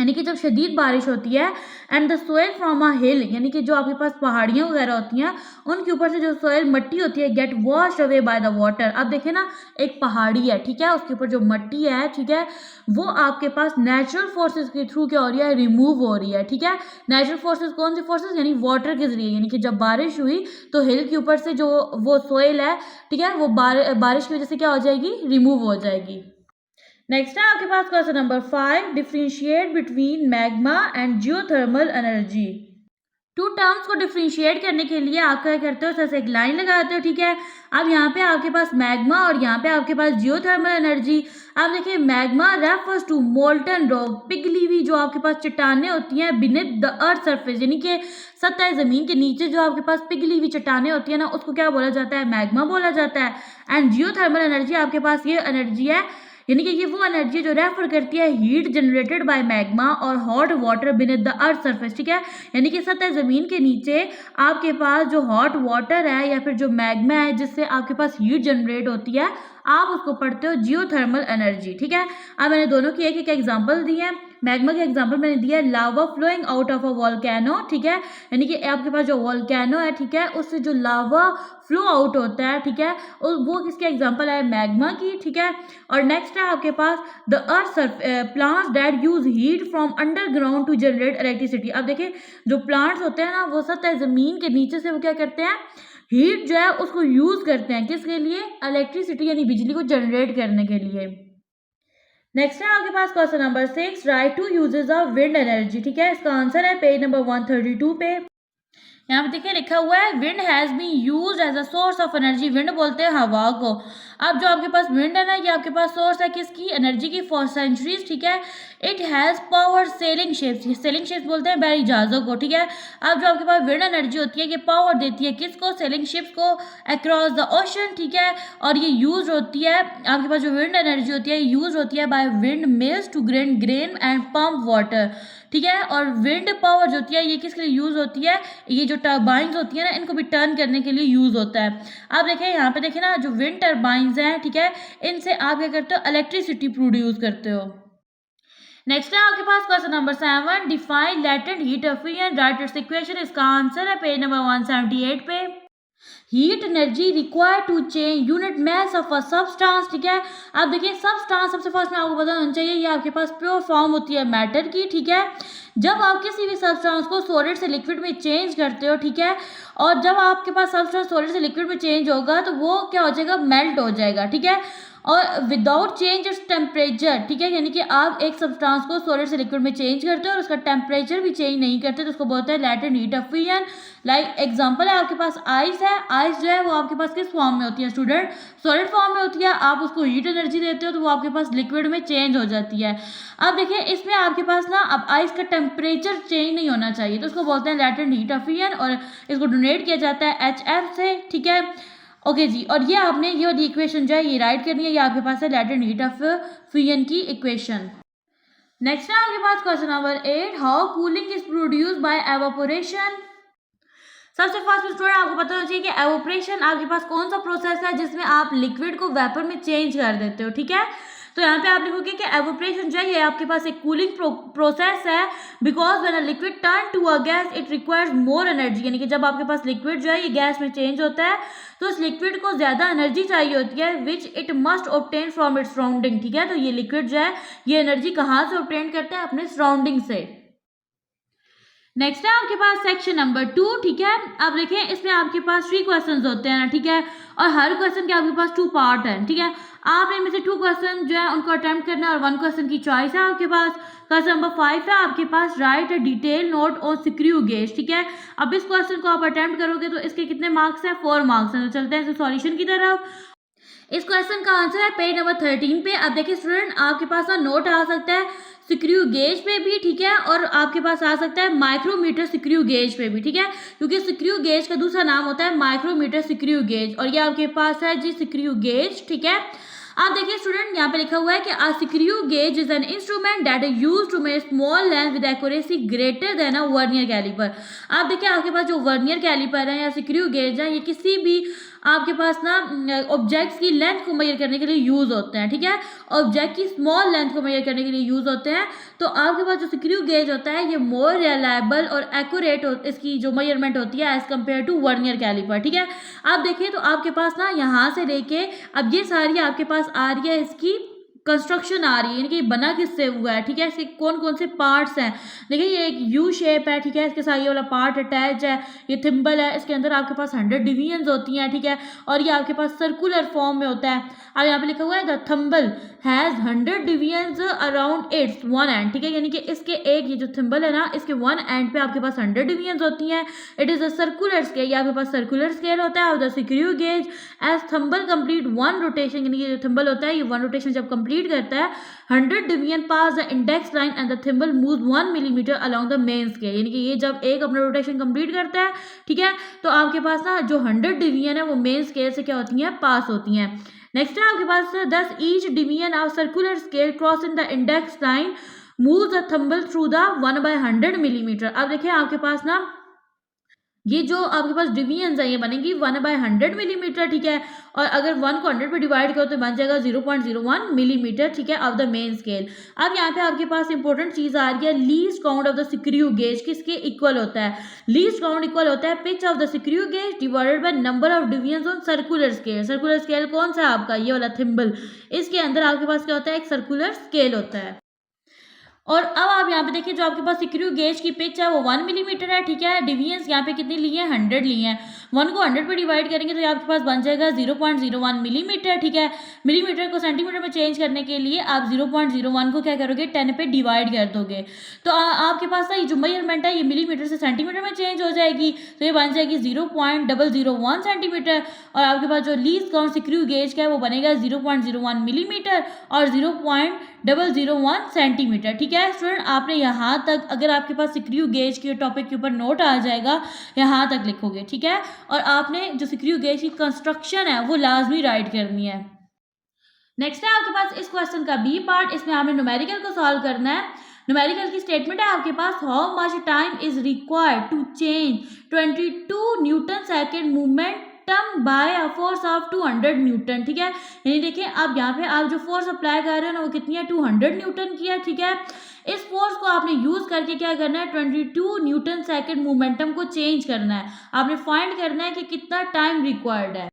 यानी कि जब शदीद बारिश होती है and the soil from a hill, यानी कि जो आपके पास पहाड़ियाँ वगैरह होती हैं उनके ऊपर से जो सोयल मट्टी होती है gate washed away by the water. अब देखें ना, एक पहाड़ी है, ठीक है, उसके ऊपर जो मट्टी है, ठीक है, वो आपके पास नेचुरल फोर्सेस के थ्रू क्या हो रही है, रिमूव हो रही है, ठीक है। नेचुरल फोर्सेस कौन सी फोर्सेस, यानी वाटर के जरिए, यानी कि जब बारिश हुई तो हिल के ऊपर से जो वो सोयल है, ठीक है, वो बारिश की वजह से क्या हो जाएगी, रिमूव हो जाएगी। नेक्स्ट है आपके पास question number 5, differentiate between magma and geothermal energy. Two terms को डिफरेंशिएट करने के लिए आप क्या करते हो, जैसे एक लाइन लगाते हो, ठीक है। अब यहाँ पे आपके पास मैग्मा और यहाँ पे आपके पास जियोथर्मल एनर्जी। अब देखिए, magma refers to molten rock, पिघली हुई जो आपके पास चट्टानें होती हैं बिनेथ द अर्थ सरफेस, यानी कि सतह जमीन के नीचे जो आपके पास पिघली हुई चट्टानें होती है ना, उसको क्या बोला जाता है, मैग्मा बोला जाता है। एंड जियोथर्मल एनर्जी आपके पास ये एनर्जी है, यानी कि ये वो एनर्जी जो रेफर करती है हीट जनरेटेड बाय मैग्मा और hot water beneath the earth surface, ठीक है। यानी कि सतह जमीन के नीचे आपके पास जो हॉट वाटर है या फिर जो मैग्मा है जिससे आपके पास हीट जनरेट होती है, आप उसको पढ़ते हो जियोथर्मल एनर्जी, ठीक है। अब मैंने दोनों की एक एक एग्जांपल दी है। मैग्मा के एग्जांपल मैंने दिया है lava flowing out of a volcano, ठीक है, यानी कि आपके पास जो वोल्केनो है, ठीक है, उससे जो लावा फ्लो आउट होता है, ठीक है, और वो किसके एग्जांपल है, मैग्मा की, ठीक है। और नेक्स्ट है आपके पास the earth plants that use heat from underground to generate electricity. अब देखिए, जो प्लांट्स होते हैं ना, वो सतह जमीन के नीचे से वो क्या करते हैं, हीट जो है उसको यूज करते हैं, किसके लिए, इलेक्ट्रिसिटी यानी बिजली को जनरेट करने के लिए। नेक्स्ट है आपके पास question number 6, write two uses of wind energy, ठीक है। इसका आंसर है पेज नंबर 132 पे। यहाँ पे देखिए लिखा हुआ है wind has been used as a source of energy. Wind बोलते हैं हवा को। अब जो आपके पास विंड है ना, ये आपके पास सोर्स है किसकी, एनर्जी की, फॉर सेंचुरीज, ठीक है। It has power selling ships, selling ships बोलते हैं बहरी जहाज़ों को, ठीक है। अब जो आपके पास विंड एनर्जी होती है ये पावर देती है किसको, सेलिंग शिप्स को अक्रॉस द ओशन, ठीक है। और ये यूज होती है, आपके पास जो विंड एनर्जी होती है यूज होती है by wind mills to grain grain and pump water, ठीक है। और विंड पावर जो होती है ये किसके लिए यूज होती है, ये जो टर्बाइंस होती है ना, इनको भी टर्न करने के लिए यूज होता है। अब देखिए यहाँ पे देखिए ना, जो विंड टर्बाइंस हैं, ठीक है, इनसे आप क्या करते हो, इलेक्ट्रिसिटी प्रोड्यूस करते हो। नेक्स्ट है आपके पास question number 7, define latent heat efficient, write its equation. इसका आंसर है पेज नंबर 178 पे। Heat energy required to change unit mass of a substance, ठीक है। अब देखिए सब्सटेंस सबसे फर्स्ट में आपको पता होना चाहिए, ये आपके पास प्योर फॉर्म होती है मैटर की, ठीक है। जब आप किसी भी सब्सटेंस को सॉलिड से लिक्विड में चेंज करते हो, ठीक है, और जब आपके पास सब्सटेंस सॉलिड से लिक्विड में चेंज होगा तो वो क्या हो जाएगा, मेल्ट हो जाएगा, ठीक है। और विदाउट चेंज इट्स टेम्परेचर, ठीक है, यानी कि आप एक सब्सटेंस को सॉलिड से लिक्विड में चेंज करते हो और उसका टेम्परेचर भी चेंज नहीं करते, तो उसको बोलते हैं latent heat efficient. Like example है आपके पास आइस है। आइस जो है वो आपके पास किस फॉर्म में होती है स्टूडेंट, सॉलिड फॉर्म में होती है। आप उसको हीट एनर्जी देते हो तो वो आपके पास लिक्विड में चेंज हो जाती है। अब देखिए इसमें आपके पास ना, अब आइस का टेम्परेचर चेंज नहीं होना चाहिए, तो उसको बोलते हैं लैटेंट हीट एफिशिएंट और इसको डोनेट किया जाता है HF से, ठीक है। ओके जी, और ये आपने ये वाली इक्वेशन जो है ये राइट करनी है, ये आपके पास है लैटेंट हीट एफिशिएंट की इक्वेशन। नेक्स्ट है आपके पास question number 8, how cooling is produced by evaporation. सबसे फर्स्ट स्टूडेंट आपको पता होना चाहिए कि एवोपरेशन आपके पास कौन सा प्रोसेस है जिसमें आप लिक्विड को वेपर में चेंज कर देते हो, ठीक है। तो यहाँ पे आप लिखोगे कि एवोपरेशन जो है ये आपके पास एक कूलिंग प्रोसेस है, because when a liquid turn to a gas it requires more energy, यानी कि जब आपके पास लिक्विड जो है ये गैस में चेंज होता है तो इस लिक्विड को ज्यादा एनर्जी चाहिए होती है, which it must obtain from its surrounding, ठीक है। तो ये लिक्विड जो है ये एनर्जी कहाँ से ऑब्टेन करता है, अपने सराउंडिंग से। नेक्स्ट है आपके पास सेक्शन नंबर 2, ठीक है। अब देखें इसमें आपके पास 3 क्वेश्चंस होते हैं ना, ठीक है, और हर क्वेश्चन के आपके पास 2 पार्ट है, ठीक है। आपने इनमें से 2 क्वेश्चन जो है उनको अटेम्प्ट करना है और 1 क्वेश्चन की चॉइस है आपके पास। क्वेश्चन नंबर 5 है आपके पास, write a detail note on screw gauge, ठीक है। अब इस क्वेश्चन को आप अटेम्प्ट करोगे तो इसके कितने मार्क्स है, 4 मार्क्स हैं। तो चलते हैं सॉल्यूशन की तरफ। इस क्वेश्चन का आंसर है पेज नंबर 13 पे। अब देखिए स्टूडेंट आपके पास ना नोट आ सकता है स्क्रू गेज पे भी, ठीक है, और आपके पास आ सकता है माइक्रोमीटर स्क्रू गेज पे भी, ठीक है, क्योंकि स्क्रू गेज का दूसरा नाम होता है माइक्रोमीटर स्क्रू गेज, और ये आपके पास है जी स्क्रू गेज, ठीक है। आप देखिए स्टूडेंट यहाँ पे लिखा हुआ है कि a screw gauge is an instrument that is used to measure small length with accuracy greater than a vernier caliper। आप देखिए आपके पास जो वर्नियर कैलिपर है या स्क्रू गेज है ये किसी भी आपके पास ना ऑब्जेक्ट्स की लेंथ को मेजर करने के लिए यूज़ होते हैं, ठीक है। ऑब्जेक्ट की स्मॉल लेंथ को मेजर करने के लिए यूज़ होते हैं। तो आपके पास जो स्क्रू गेज होता है ये मोर रिलायबल और एक्यूरेट इसकी जो मेजरमेंट होती है as compare to vernier caliper, ठीक है। आप देखिए तो आपके पास ना यहाँ से लेके अब ये सारी आपके पास आ रही है इसकी कंस्ट्रक्शन आ रही है, यानी कि बना किससे हुआ है, ठीक है। इसके कौन कौन से पार्ट्स हैं, देखिए ये एक यू शेप है, ठीक है। इसके साथ ये वाला पार्ट अटैच है, ये थिम्बल है, इसके अंदर आपके पास 100 डिवीजन्स होती हैं, ठीक है। और ये आपके पास सर्कुलर फॉर्म में होता है। अब यहाँ पे लिखा हुआ है the thimble has 100 divisions around its one end, ठीक है। यानी कि इसके एक ये जो थिम्बल है ना इसके वन एंड पे आपके पास 100 डिवीजन्स होती हैं। It is a circular scale, ये आपके पास सर्कुलर स्केल होता है। और the screw gauge as thimble complete one rotation, यानी कि जो थिम्बल होता है ये वन रोटेशन जब कंप्लीट करता है 100 division pass the index line and the thimble move 1 millimetre along the main scale, यानी कि ये जब एक अपना रोटेशन कंप्लीट करता है, ठीक है, तो आपके पास ना जो 100 डिवीजन है वो मेन स्केल से क्या होती हैं, पास होती हैं। नेक्स्ट है आपके पास 10 each division of circular scale cross in the index line move the thimble through the 1/100 millimetre. अब देखिए आपके पास ना ये जो आपके पास डिवीजन्स है ये बनेगी 1/100 मिलीमीटर, ठीक है। और अगर 1 को 100 पे डिवाइड करो तो बन जाएगा 0.01 मिलीमीटर, ठीक है, ऑफ द मेन स्केल। अब यहाँ पे आपके पास इंपॉर्टेंट चीज़ आ रही है, least count of the screw gauge किसके इक्वल होता है। लीस्ट काउंट इक्वल होता है pitch of the screw gauge divided by number of divisions on circular scale. Circular scale कौन सा है आपका, ये वाला थिम्बल, इसके अंदर आपके पास क्या होता है, एक सर्कुलर स्केल होता है। और अब आप यहाँ पे देखिए जो आपके पास स्क्रू गेज की पिच है वो 1 मिलीमीटर है, ठीक है। डिवीजन्स यहाँ पे कितनी ली है, 100 ली हैं। 1 को 100 पे डिवाइड करेंगे तो ये आपके पास बन जाएगा 0.01 मिलीमीटर, ठीक है। मिलीमीटर को सेंटीमीटर में चेंज करने के लिए आप 0.01 को क्या करोगे, 10 पे डिवाइड कर दोगे। तो आपके पास ना ये जो मेजरमेंट है ये मिलीमीटर से सेंटीमीटर में चेंज हो जाएगी, तो ये बन जाएगी 0.001 सेंटीमीटर। और आपके पास जो लीस्ट काउंट स्क्रू गेज का है वो बनेगा 0.01 मिलीमीटर और 0.001 सेंटीमीटर, ठीक है। स्टूडेंट आपने यहाँ तक, अगर आपके पास स्क्रू गेज के टॉपिक के ऊपर नोट आ जाएगा यहाँ तक लिखोगे, ठीक है। और आपने जो स्क्रू गेज की कंस्ट्रक्शन है वो लाजमी राइट करनी है। नेक्स्ट है आपके पास इस क्वेश्चन का बी पार्ट, इसमें आपने न्यूमेरिकल को सॉल्व करना है। न्यूमेरिकल की स्टेटमेंट है आपके पास, how much time is required to change 22 newton second movement by a force of 200 newton, ठीक है। यानी देखिए अब यहाँ पे आप जो फोर्स अप्लाई कर रहे हो ना वो कितनी है, 200 न्यूटन की है, ठीक है। इस फोर्स को आपने यूज करके क्या करना है, 22 न्यूटन सेकेंड मोमेंटम को चेंज करना है। आपने फाइंड करना है कि कितना टाइम रिक्वायर्ड है।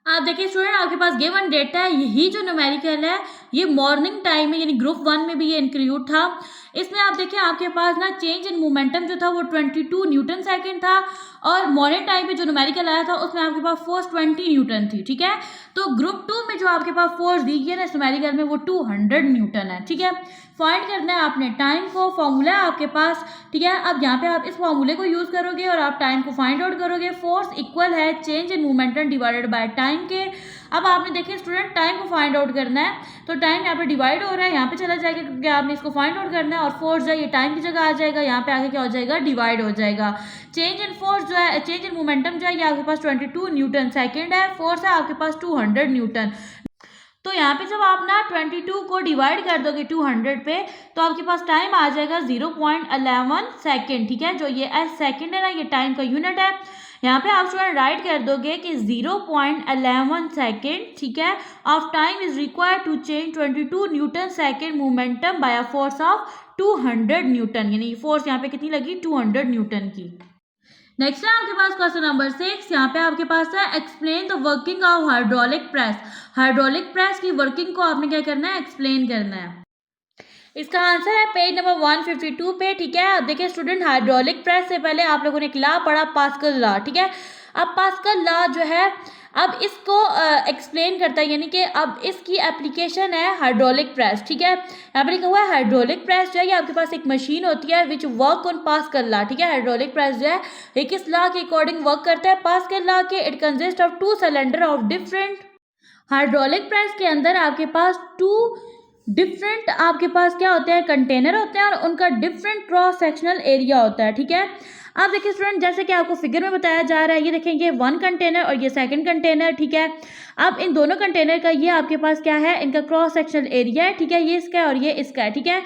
आप देखिए स्टूडेंट आपके पास गिवन डेटा है, यही जो न्यूमेरिकल है ये मॉर्निंग टाइम में यानी ग्रुप 1 में भी ये इंक्लूड था। इसमें आप देखिए आपके पास ना चेंज इन मोमेंटम जो था वो 22 न्यूटन सेकंड था और मॉर्निंग टाइम पे जो न्यूमेरिकल आया था उसमें आपके पास फोर्स 20 न्यूटन थी, ठीक है। तो ग्रुप 2 में जो आपके पास फोर्स दी गई है ना इस न्यूमेरिकल में वो 200 न्यूटन है, ठीक है। फाइंड करना है आपने टाइम को, फॉर्मूला है आपके पास, ठीक है। अब यहाँ पे आप इस फॉर्मूले को यूज करोगे और आप टाइम को फाइंड आउट करोगे। फोर्स इक्वल है change in momentum divided by time के। अब आपने देखिए स्टूडेंट टाइम को फाइंड आउट करना है, तो टाइम यहाँ पे डिवाइड हो रहा है, यहाँ पे चला जाएगा क्योंकि आपने इसको फाइंड आउट करना है और फोर्स जो है ये टाइम की जगह आ जाएगा, यहाँ पे आके क्या हो जाएगा, डिवाइड हो जाएगा। चेंज इन फोर्स जो है, चेंज इन मोमेंटम जो है ये आपके पास 22 न्यूटन सेकेंड है, फोर्स है आपके पास 200 न्यूटन। तो यहाँ पे जब आप ना 22 को डिवाइड कर दोगे 200 पे तो आपके पास टाइम आ जाएगा 0.11 सेकेंड, ठीक है। जो ये सेकेंड है ना ये टाइम का यूनिट है। यहाँ पे आप स्टूडेंट राइट कर दोगे कि 0.11 सेकेंड, ठीक है, of time is required to change 22 newton second momentum by a force of 200 newton, यानी फोर्स यहाँ पे कितनी लगी, 200 न्यूटन की। नेक्स्ट है आपके पास क्वेश्चन नंबर 6, यहाँ पे आपके पास है explain the working of hydraulic press. Hydraulic press की वर्किंग को आपने क्या करना है, एक्सप्लेन करना है। इसका आंसर है पेज नंबर 152 पे, ठीक है। अब देखिए स्टूडेंट हाइड्रोलिक प्रेस से पहले आप लोगों ने एक लॉ पढ़ा, पास्कल लॉ, ठीक है। अब पास्कल लॉ जो है अब इसको एक्सप्लेन करता है, यानी कि अब इसकी एप्लीकेशन है हाइड्रोलिक प्रेस, ठीक है। यहाँ पर लिखा हुआ है हाइड्रोलिक प्रेस जो है ये आपके पास एक मशीन होती है which work on pascal law, ठीक है। हाइड्रोलिक प्रेस जो है ये किस लॉ के अकॉर्डिंग वर्क करता है, पास्कल लॉ के। It consist of 2 cylinder of different. Hydraulic press के अंदर आपके पास 2 डिफरेंट आपके पास क्या होते हैं, कंटेनर होते हैं और उनका डिफरेंट क्रॉस सेक्शनल एरिया होता है, ठीक है। अब देखिए स्टूडेंट जैसे कि आपको फिगर में बताया जा रहा है, ये देखेंगे 1 कंटेनर और ये सेकंड कंटेनर, ठीक है। अब इन दोनों कंटेनर का ये आपके पास क्या है, इनका क्रॉस सेक्शनल एरिया है, ठीक है, ये इसका है और ये इसका है, ठीक है।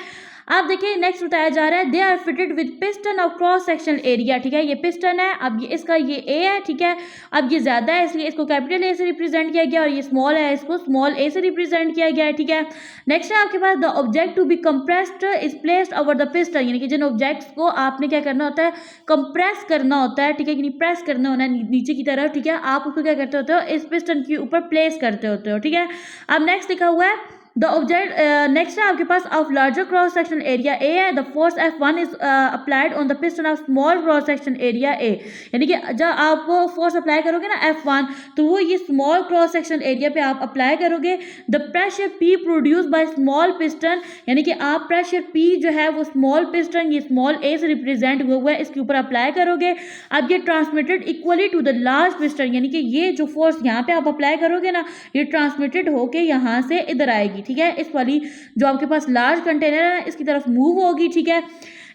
आप देखिए नेक्स्ट बताया जा रहा है they are fitted with piston of cross sectional area, ठीक है, ये पिस्टन है, अब ये इसका ये ए है, ठीक है, अब ये ज़्यादा है इसलिए इसको कैपिटल ए से रिप्रेजेंट किया गया और ये स्मॉल है इसको स्मॉल ए से रिप्रेजेंट किया गया है, ठीक है। नेक्स्ट है आपके पास the object to be compressed is placed over the piston, यानी कि जिन ऑब्जेक्ट्स को आपने क्या करना होता है कंप्रेस करना होता है, ठीक है, यानी प्रेस करना होना है नीचे की तरफ, ठीक है, आप उसको क्या करते होते हो इस पिस्टन के ऊपर प्लेस करते होते हो, ठीक है। अब नेक्स्ट लिखा हुआ है द ऑब्जेक्ट, नेक्स्ट है आपके पास of larger cross sectional area A है the force F1 is applied on the piston of small cross section area A, यानी कि जब आप फोर्स अप्लाई करोगे ना F1 तो वो ये स्मॉल क्रॉस सेक्शन एरिया पे आप अप्लाई करोगे। The pressure P produce by small piston, यानी कि आप प्रेशर P जो है वो स्मॉल पिस्टन ये स्मॉल ए से रिप्रेजेंट हुआ है इसके ऊपर अप्लाई करोगे। अब ये transmitted equally to the large piston, यानी कि ये जो फोर्स यहाँ पे आप अप्लाई करोगे ना ये ट्रांसमिटेड होके यहाँ से इधर आएगी, ठीक है, इस वाली जो आपके पास लार्ज कंटेनर है इसकी तरफ मूव होगी, ठीक है,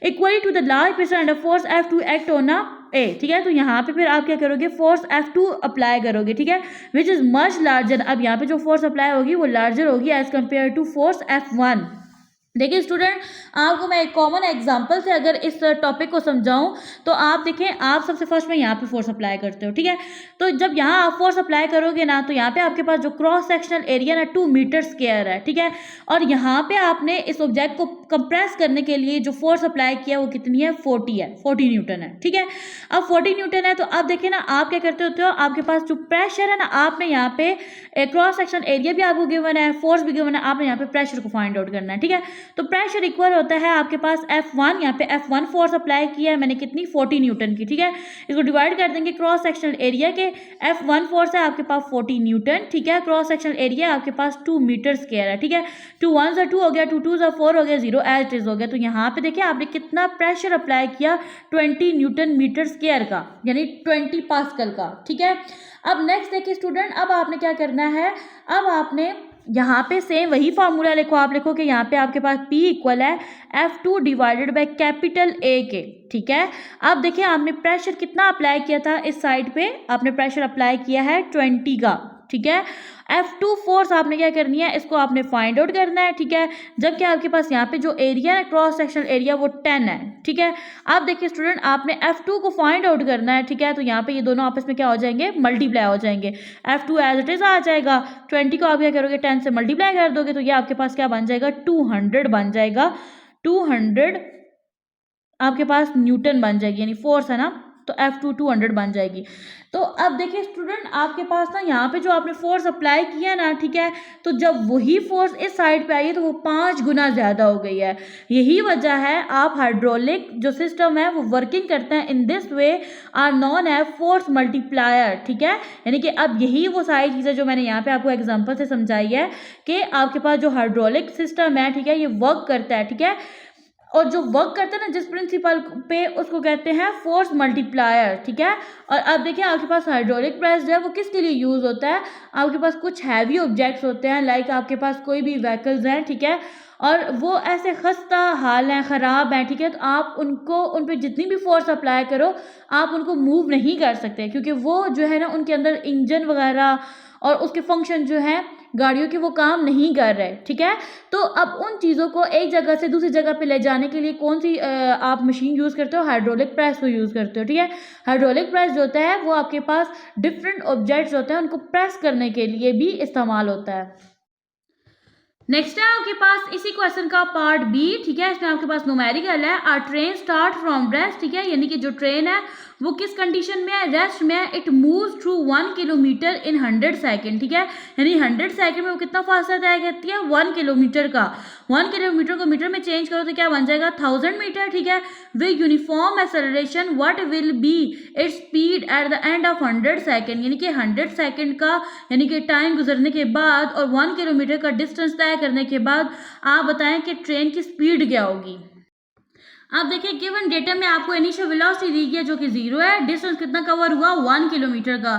equally to the large piston and force F2 act on A, ठीक है। तो यहाँ पे फिर आप क्या करोगे फोर्स F2 अप्लाई करोगे, ठीक है, विच इज मच लार्जर, अब यहाँ पे जो फोर्स अप्लाई होगी वो लार्जर होगी as compare to force F1। देखिए स्टूडेंट आपको मैं एक कॉमन एग्जांपल से अगर इस टॉपिक को समझाऊं तो आप देखें आप सबसे फर्स्ट में यहाँ पे फोर्स अप्लाई करते हो, ठीक है, तो जब यहाँ आप फोर्स अप्लाई करोगे ना तो यहाँ पे आपके पास जो क्रॉस सेक्शनल एरिया ना 2 मीटर स्क्वायर है, ठीक है, और यहाँ पे आपने इस ऑब्जेक्ट को कंप्रेस करने के लिए जो फोर्स अप्लाई किया वो कितनी है 40 न्यूटन है, ठीक है। अब 40 न्यूटन है तो अब देखिए ना आप क्या करते होते हो आपके पास जो प्रेशर है ना आपने यहाँ पे क्रॉस सेक्शनल एरिया भी आपको गिवन है फोर्स भी गिवन है, आपने यहाँ पे प्रेशर को फाइंड आउट करना है, ठीक है। तो प्रेशर इक्वल होता है आपके पास F1, यहाँ पे F1 फोर्स अप्लाई किया है मैंने कितनी 40 न्यूटन की, ठीक है, इसको डिवाइड कर देंगे क्रॉस सेक्शनल एरिया के, F1 फोर्स है आपके पास 40 न्यूटन, ठीक है, क्रॉस सेक्शनल एरिया आपके पास 2 मीटर स्क्वायर है, ठीक है, 2 1 2 हो गया 2 2 4 हो गया 0 एज इट इज हो गया। तो यहाँ पे देखिए आपने कितना प्रेशर अप्लाई किया 20 न्यूटन मीटर स्क्वायर का, यानी 20 पास्कल का, ठीक है। अब नेक्स्ट देखिए स्टूडेंट अब आपने क्या करना है, अब आपने यहाँ पे सेम वही फार्मूला लिखो, आप लिखो कि यहाँ पे आपके पास P इक्वल है F2 divided by capital A के, ठीक है। अब देखिए आपने प्रेशर कितना अप्लाई किया था इस साइड पे, आपने प्रेशर अप्लाई किया है 20 का, ठीक है। F2 फोर्स आपने क्या करनी है इसको आपने फाइंड आउट करना है, ठीक है, जबकि आपके पास यहाँ पे जो एरिया है क्रॉस सेक्शनल एरिया वो 10 है, ठीक है। अब देखिए स्टूडेंट आपने F2 को फाइंड आउट करना है, ठीक है, तो यहाँ पे ये दोनों आपस में क्या हो जाएंगे मल्टीप्लाई हो जाएंगे, F2 एज इट इज आ जाएगा, 20 को आप क्या करोगे 10 से मल्टीप्लाई कर दोगे तो ये आपके पास क्या बन जाएगा 200 बन जाएगा, 200 आपके पास न्यूटन बन जाएगी, यानी फोर्स है ना, तो F2 200 बन जाएगी। तो अब देखिए स्टूडेंट आपके पास ना यहाँ पे जो आपने फोर्स अप्लाई किया ना, ठीक है, तो जब वही फोर्स इस साइड पे आई है तो वो 5 गुना ज़्यादा हो गई है। यही वजह है आप हाइड्रोलिक जो सिस्टम है वो वर्किंग करते हैं in this way are known as force multiplier, ठीक है, यानी कि अब यही वो सारी चीज़ें जो मैंने यहाँ पे आपको एग्जाम्पल से समझाई है कि आपके पास जो हाइड्रोलिक सिस्टम है, ठीक है, ये वर्क करता है, ठीक है, और जो वर्क करते हैं ना जिस प्रिंसिपल पे उसको कहते हैं फोर्स मल्टीप्लायर, ठीक है। और अब देखिए आपके पास हाइड्रोलिक प्रेस जो है वो किसके लिए यूज़ होता है, आपके पास कुछ हैवी ऑब्जेक्ट्स होते हैं लाइक आपके पास कोई भी व्हीकल्स हैं, ठीक है, और वो ऐसे खस्ता हाल हैं ख़राब हैं, ठीक है, तो आप उनको उन पर जितनी भी फोर्स अप्लाई करो आप उनको मूव नहीं कर सकते क्योंकि वो जो है ना उनके अंदर इंजन वगैरह और उसके फंक्शन जो है गाड़ियों के वो काम नहीं कर रहे, ठीक है। तो अब उन चीज़ों को एक जगह से दूसरी जगह पे ले जाने के लिए कौन सी आप मशीन यूज़ करते हो, हाइड्रोलिक प्रेस को यूज़ करते हो, ठीक है। हाइड्रोलिक प्रेस जो होता है वो आपके पास डिफरेंट ऑब्जेक्ट्स होते हैं उनको प्रेस करने के लिए भी इस्तेमाल होता है। नेक्स्ट है आपके पास इसी क्वेश्चन का पार्ट बी, ठीक है, इसमें आपके पास न्यूमेरिकल है आ ट्रेन स्टार्ट फ्रॉम रेस्ट, ठीक है, यानी कि जो ट्रेन है वो किस कंडीशन में है रेस्ट में है, it moves through 1 kilometre in 100 second, ठीक है, यानी 100 सेकेंड में वो कितना फासला तय करती है 1 किलोमीटर का, 1 किलोमीटर को मीटर में चेंज करो तो क्या बन जाएगा 1000 मीटर, ठीक है, with uniform acceleration what will be its speed at the end of 100 second, यानी कि 100 सेकेंड का यानी कि टाइम गुजरने के बाद और 1 किलोमीटर का डिस्टेंस तय करने के बाद आप बताएं कि ट्रेन की स्पीड क्या होगी। अब देखिए गिवन डेटा में आपको इनिशियल वेलोसिटी दी गई है जो कि 0 है, डिस्टेंस कितना कवर हुआ 1 किलोमीटर का,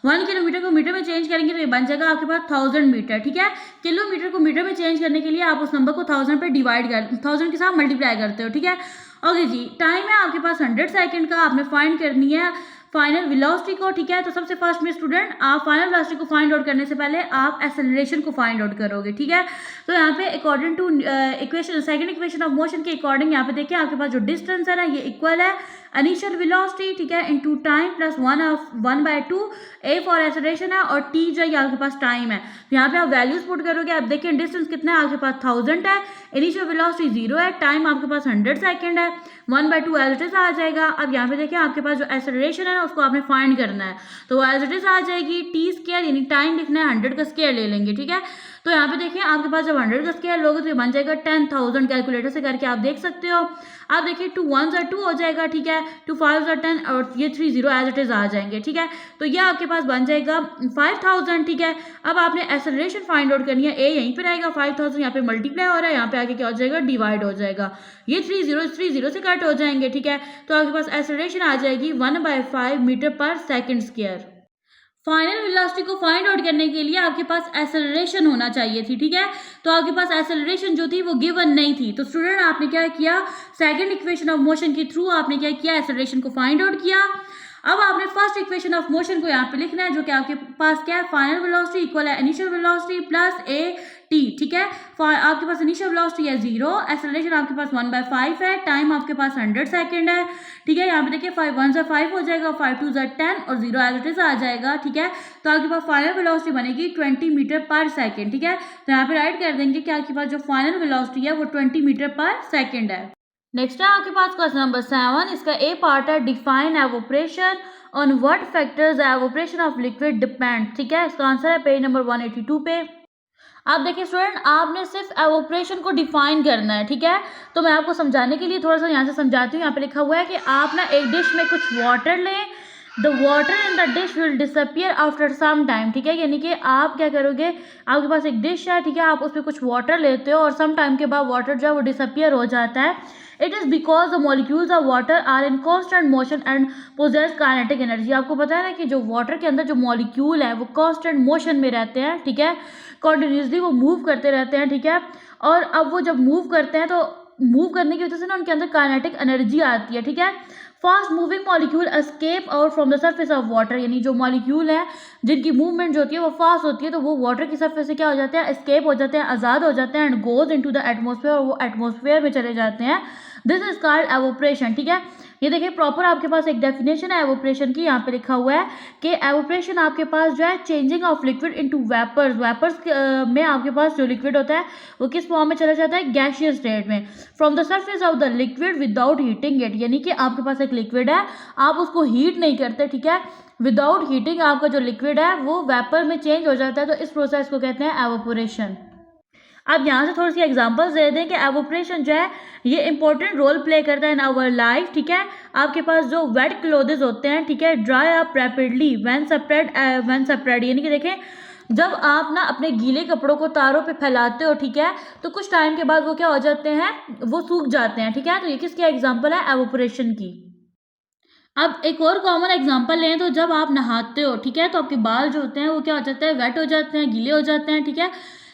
1 किलोमीटर को मीटर में चेंज करेंगे तो ये बन जाएगा आपके पास 1000 मीटर, ठीक है। किलोमीटर को मीटर में चेंज करने के लिए आप उस नंबर को 1000 पे डिवाइड कर 1000 के साथ मल्टीप्लाई करते हो, ठीक है। ओके जी, टाइम है आपके पास 100 सेकेंड का, आपने फाइंड करनी है फाइनल वेलोसिटी को, ठीक है। तो सबसे फर्स्ट में स्टूडेंट आप फाइनल वेलोसिटी को फाइंड आउट करने से पहले आप एक्सेलरेशन को फाइंड आउट करोगे, ठीक है। तो यहाँ पे according to equation, second equation of motion के अकॉर्डिंग यहाँ पे देखिए आपके पास जो डिस्टेंस है ना ये इक्वल है इनिशियल वेलोसिटी, ठीक है, into time plus 1/2 A for acceleration है और टी जो है आपके पास टाइम है। तो यहाँ पे आप वैल्यूज पुट करोगे, आप देखिए डिस्टेंस कितना है आपके पास 1000 है, इनिशियल वेलोसिटी 0 है, टाइम आपके पास 100 सेकंड है, 1/2 एज इट इज आ जाएगा। अब यहाँ पे देखिए आपके पास जो एक्सेलरेशन है ना उसको आपने फाइंड करना है, तो एज इट इज आ जाएगी टी स्क्वायर, यानी टाइम लिखना है 100 का स्क्वायर ले लेंगे, ठीक है। तो यहाँ पे देखिए आपके पास जब 100 का स्क्वायर लोगे तो ये बन जाएगा 10,000, कैलकुलेटर से करके आप देख सकते हो। आप देखिए 2 1s are 2 हो जाएगा, ठीक है, 2 5s are 10 और ये 3 0 एज इट इज आ जाएंगे, ठीक है। तो ये आपके पास बन जाएगा 5000, ठीक है। अब आपने एक्सेलरेशन फाइंड आउट करनी है, ए यहीं पे रहेगा, 5000 यहाँ पे मल्टीप्लाई हो रहा है, यहाँ पे आगे क्या हो जाएगा डिवाइड हो जाएगा, ये 3 0 से कट हो जाएंगे, ठीक है। तो आपके पास एक्सेलरेशन आ जाएगी 1/5 मीटर पर सेकंड स्क्वायर। फाइनल वेलोसिटी को फाइंड आउट करने के लिए आपके पास एक्सेलरेशन होना चाहिए थी, ठीक है। तो आपके पास एक्सेलरेशन जो थी वो गिवन नहीं थी, तो स्टूडेंट आपने क्या किया, सेकंड इक्वेशन ऑफ मोशन के थ्रू आपने क्या किया, एक्सेलरेशन को फाइंड आउट किया। अब आपने फर्स्ट इक्वेशन ऑफ मोशन को यहाँ पे लिखना है, जो कि आपके पास क्या है, फाइनल वेलोसिटी इक्वल है initial velocity plus A T, ठीक है। आपके पास इनिशियल वेलोसिटी है 0, एक्सेलरेशन आपके पास 1/5 है, टाइम आपके पास 100 सेकंड है, ठीक है। यहाँ पे देखिए 5 1s are 5 हो जाएगा, 5 2s are 10 और 0 एज इट इज आ जाएगा, ठीक है। तो आपके पास फाइनल वेलोसिटी बनेगी 20 मीटर पर सेकंड, ठीक है। तो यहाँ पे राइट कर देंगे कि आपके पास जो फाइनल वेलोसिटी है वो 20 मीटर पर सेकंड है। नेक्स्ट है आपके पास क्वेश्चन नंबर 7, इसका ए पार्ट है define evaporation on what factors evaporation of liquid depend, ठीक है। इसका आंसर है पेज नंबर 182 पे। आप देखिए स्टूडेंट, आपने सिर्फ एवोपरेशन को डिफाइन करना है, ठीक है। तो मैं आपको समझाने के लिए थोड़ा सा यहाँ से समझाती हूँ। यहाँ पे लिखा हुआ है कि आप ना एक डिश में कुछ वाटर लें, the water in the dish will disappear after some time, ठीक है। यानी कि आप क्या करोगे, आपके पास एक डिश है, ठीक है, आप उसमें कुछ वाटर लेते हो और सम टाइम के बाद वाटर जो है वो डिसअपियर हो जाता है। It is because the molecules of water are in constant motion and possess kinetic energy. आपको पता है ना कि जो वाटर के अंदर जो मॉलिक्यूल है वो कॉन्स्टेंट मोशन में रहते हैं, ठीक है, कॉन्टिन्यूसली वो मूव करते रहते हैं, ठीक है। और अब वो जब मूव करते हैं तो मूव करने की वजह से ना उनके अंदर काइनेटिक एनर्जी आती है, ठीक है। Fast moving molecule escape out from the surface of water, यानी जो मॉलिक्यूल है जिनकी मूवमेंट जो होती है वो फास्ट होती है, तो वो वाटर की सरफेस से क्या हो जाते हैं, एस्केप हो जाते हैं, आज़ाद हो जाते हैं, and goes into the atmosphere, और वो एटमॉस्फेयर में चले जाते हैं। दिस इज कॉल्ड एवोपरेशन, ठीक है। ये देखिए प्रॉपर आपके पास एक डेफिनेशन है एवोपरेशन की, यहाँ पे लिखा हुआ है कि एवोपरेशन आपके पास जो है changing of liquid into vapours, vapours में आपके पास जो लिक्विड होता है वो किस फॉर्म में चला जाता है, गैसियस स्टेट में, from the surface of the liquid without heating it. यानी कि आपके पास एक लिक्विड है, आप उसको हीट नहीं करते, ठीक है, विदाउट हीटिंग आपका जो लिक्विड है वो वेपर में चेंज हो जाता है, तो इस प्रोसेस को कहते हैं एवोपरेशन। अब यहाँ से थोड़ी सी एग्जांपल्स दे दें कि एवोपरेशन जो है ये इंपॉर्टेंट रोल प्ले करता है इन आवर लाइफ, ठीक है। आपके पास जो वेट क्लोथ्स होते हैं, ठीक है, dry up rapidly when separate, यानी कि देखें जब आप ना अपने गीले कपड़ों को तारों पे फैलाते हो, ठीक है, तो कुछ टाइम के बाद वो क्या हो जाते हैं, वो सूख जाते हैं, ठीक है। तो ये किसकी एग्जाम्पल है, एवोपरेशन की। अब एक और कॉमन एग्जांपल लें तो जब आप नहाते हो, ठीक है, तो आपके बाल जो होते हैं वो क्या हो जाते हैं, वेट हो जाते हैं, गीले हो जाते हैं, ठीक है,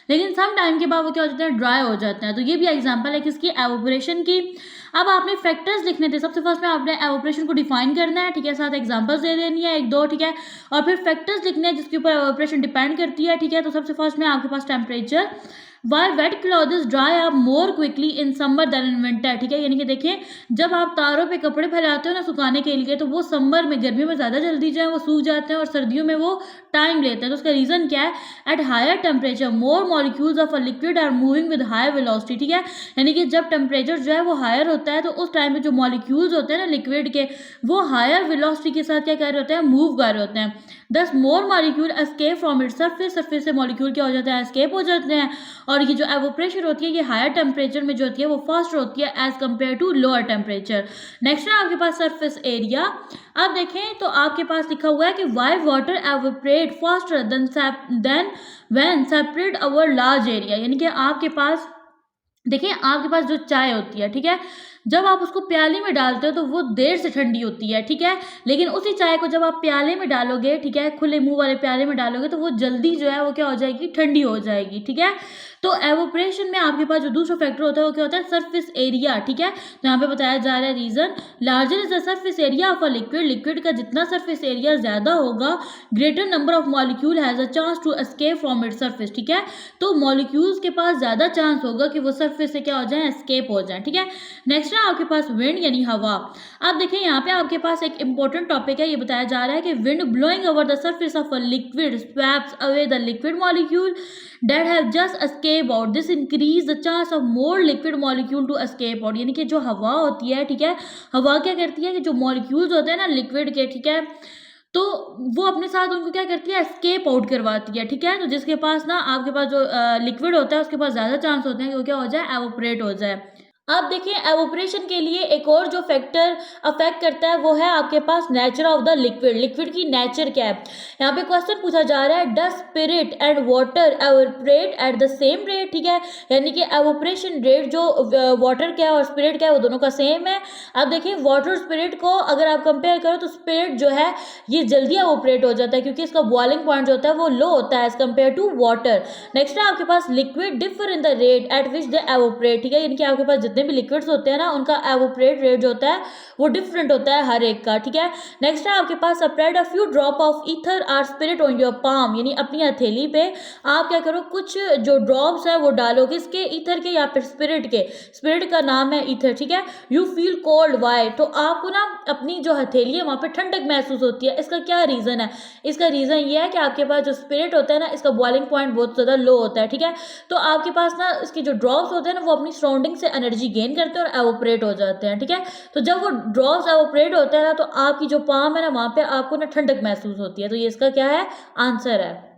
लेकिन सम टाइम के बाद वो क्या हो जाते हैं, ड्राई हो जाते हैं। तो ये भी एग्जांपल है किसकी, एवोपरेशन की। अब आपने फैक्टर्स लिखने थे, सबसे फर्स्ट में आपने एवोपरेशन को डिफाइन करना है, ठीक है, साथ एग्जांपल्स दे देनी है 1 2, ठीक है, और फिर फैक्टर्स लिखने हैं जिसके ऊपर एवोपरेशन डिपेंड करती है, ठीक है। तो सबसे फर्स्ट में आपके पास temperature, why wet clothes dry up more quickly in summer than in winter, ठीक है, यानी कि देखिए जब आप तारों पे कपड़े फैलाते हो ना सुखाने के लिए, तो वो समर में, गर्मियों में ज़्यादा जल्दी जो है वो सूख जाते हैं और सर्दियों में वो टाइम लेते हैं। तो उसका रीज़न क्या है, at higher temperature more molecules of a liquid are moving with higher velocity, ठीक है, यानी कि जब टेम्परेचर जो है वो हायर होता है तो उस टाइम में जो मॉलिक्यूल्स होते हैं ना लिक्विड के, वो हायर वेलोसिटी के साथ क्या कर रहे होते हैं, मूव कर रहे होते हैं। Thus more molecule escape from it surface, surface से मॉलिक्यूल क्या हो जाते हैं, एस्केप हो जाते हैं। और ये जो एवोपरेशन होती है ये हायर टेम्परेचर में जो होती है वो फास्ट होती है as compare to lower temperature. Next है आपके पास सरफेस एरिया। अब देखें तो आपके पास लिखा हुआ है कि Y water evaporate faster than when separate over large area, यानी कि आपके पास देखिए आपके पास जो चाय होती है, ठीक है, जब आप उसको प्याले में डालते हो तो वो देर से ठंडी होती है, ठीक है, लेकिन उसी चाय को जब आप प्याले में डालोगे, ठीक है, खुले मुंह वाले प्याले में डालोगे तो वो जल्दी जो है वो क्या हो जाएगी, ठंडी हो जाएगी, ठीक है। तो एवोपरेशन में आपके पास जो दूसरा फैक्टर होता है वो क्या होता है, सरफेस एरिया, ठीक है। तो यहाँ पे बताया जा रहा है reason, larger is the surface area of a liquid, liquid का जितना सरफेस एरिया ज्यादा होगा, greater number of molecule has a chance to escape from it surface, ठीक है। तो मॉलिक्यूल्स के पास ज्यादा चांस होगा कि वो सरफेस से क्या हो जाए, एस्केप हो जाए, ठीक है। नेक्स्ट है आपके पास विंड यानी हवा। अब देखिए यहाँ पे आपके पास एक इंपॉर्टेंट टॉपिक है, ये बताया जा रहा है कि wind blowing over the surface of a liquid swaps away the liquid molecule that have just escaped out, this increase the chance of more liquid molecule to escape out। यानी कि जो हवा होती है, ठीक है, हवा क्या करती है कि जो मॉलिक्यूल्स होते हैं ना लिक्विड के, ठीक है, तो वो अपने साथ उनको क्या करती है, एस्केप आउट करवाती है, ठीक है। तो जिसके पास ना आपके पास जो लिक्विड होता है उसके पास ज़्यादा चांस होते हैं कि वो क्या हो जाए, एवोपरेट हो जाए। अब देखिए एवोपरेशन के लिए एक और जो फैक्टर अफेक्ट करता है वो है आपके पास nature of the liquid, liquid की नेचर क्या है। यहाँ पे क्वेश्चन पूछा जा रहा है, does spirit and water evaporate at the same rate, ठीक है, यानी कि एवोपरेशन रेट जो वाटर क्या है और स्पिरिट क्या है वो दोनों का सेम है। अब देखिए वाटर और स्पिरिट को अगर आप कंपेयर करो तो स्पिरिट जो है ये जल्दी एवोपरेट हो जाता है क्योंकि इसका बॉइलिंग पॉइंट जो होता है वो लो होता है as compare to water. Next है आपके पास liquid differ in the rate at which they evaporate, ठीक है, यानी कि आपके पास जितने भी लिक्विड्स होते हैं ना उनका एवोपरेट रेट जो होता है वो डिफरेंट होता है हर एक का, ठीक है। नेक्स्ट है आपके पास spread a few drop of ether or spirit on your palm, यानी अपनी हथेली पे आप क्या करो, कुछ जो ड्रॉप्स है वो डालो, किसके, ईथर के या फिर स्पिरिट के, स्पिरिट का नाम है ईथर, ठीक है। यू फील कोल्ड वाई, तो आपको ना अपनी जो हथेली है वहाँ पे ठंडक महसूस होती है, इसका क्या रीज़न है, इसका रीज़न ये है कि आपके पास जो स्पिरिट होता है ना इसका बॉइलिंग पॉइंट बहुत ज़्यादा लो होता है, ठीक है। तो आपके पास ना इसके जो ड्रॉप्स होते हैं ना वो अपनी सराउंडिंग से एनर्जी गेन करते हैं और एवोपरेट हो जाते हैं, ठीक है। तो जब वो ड्रॉप्स एवोपरेट होते हैं ना तो आपकी जो पाम है ना वहाँ पे आपको ना ठंडक महसूस होती है, तो ये इसका क्या है, आंसर है।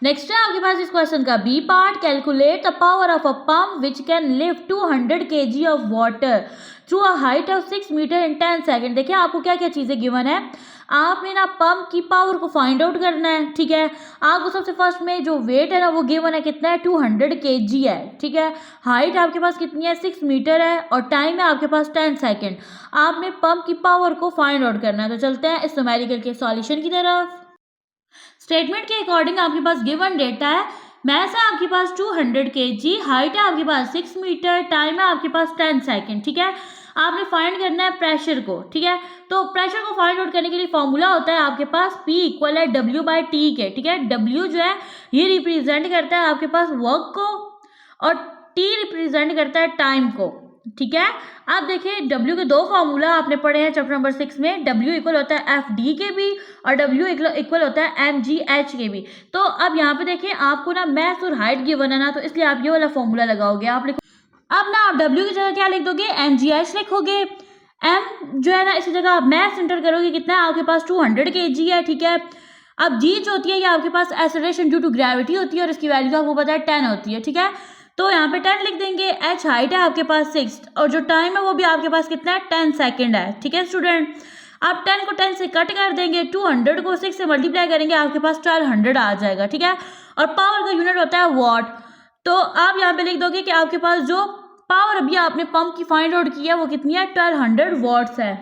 नेक्स्ट है आपके पास इस क्वेश्चन का B part, calculate the power of a pump which can lift 200 kg of water through a height of 6 metre in 10 second. देखिए आपको क्या क्या चीज़ें गिवन है, आपने ना पंप की पावर को फाइंड आउट करना है, ठीक है। आपको सबसे फर्स्ट में जो वेट है ना वो गिवन है कितना है, 200 kg है, ठीक है। हाइट आपके पास कितनी है, 6 मीटर है, और टाइम है आपके पास 10 सेकेंड। आपने पंप की पावर को फाइंड आउट करना है, तो चलते हैं इस न्यूमेरिकल के सॉल्यूशन की तरफ। स्टेटमेंट के अकॉर्डिंग आपके पास गिवन डेटा है, मैस है आपके पास 200 kg, हाइट है आपके पास 6 मीटर, टाइम है आपके पास 10 सेकेंड, ठीक है। आपने फाइंड करना है प्रेशर को, ठीक है। तो प्रेशर को फाइंड आउट करने के लिए फॉर्मूला होता है आपके पास P इक्वल है W/T के, ठीक है। W जो है ये रिप्रेजेंट करता है आपके पास वर्क को और T रिप्रेजेंट करता है टाइम को, ठीक है। आप देखिए W के दो फार्मूला आपने पढ़े हैं चैप्टर नंबर 6 में, W इक्वल होता है FD के भी और W इक्वल होता है MGH के भी। तो अब यहाँ पे देखिए आपको ना मैथ और हाइट गिवन है ना, तो इसलिए आप ये वाला फॉर्मूला लगाओगे, आप लिखो, अब ना आप W की जगह क्या लिख दोगे, MGH लिखोगे। M जो है ना इसी जगह आप मैथ एंटर करोगे, कितना है आपके पास 200 kg है, ठीक है। अब G जो होती है ये आपके पास एक्सेलरेशन ड्यू टू ग्रेविटी होती है और इसकी वैल्यू आपको पता है 10 होती है, ठीक है। तो यहाँ पे 10 लिख देंगे। H हाइट है आपके पास 6 और जो टाइम है वो भी आपके पास कितना है, 10 सेकेंड है, ठीक है स्टूडेंट। आप 10 को 10 से कट कर देंगे, 200 को 6 से मल्टीप्लाई करेंगे, आपके पास 1200 आ जाएगा, ठीक है। और पावर का यूनिट होता है वॉट। तो आप यहाँ पे लिख दोगे कि आपके पास जो पावर अभी आपने पंप की फाइंड आउट की है वो कितनी है, 1200 वॉट्स है।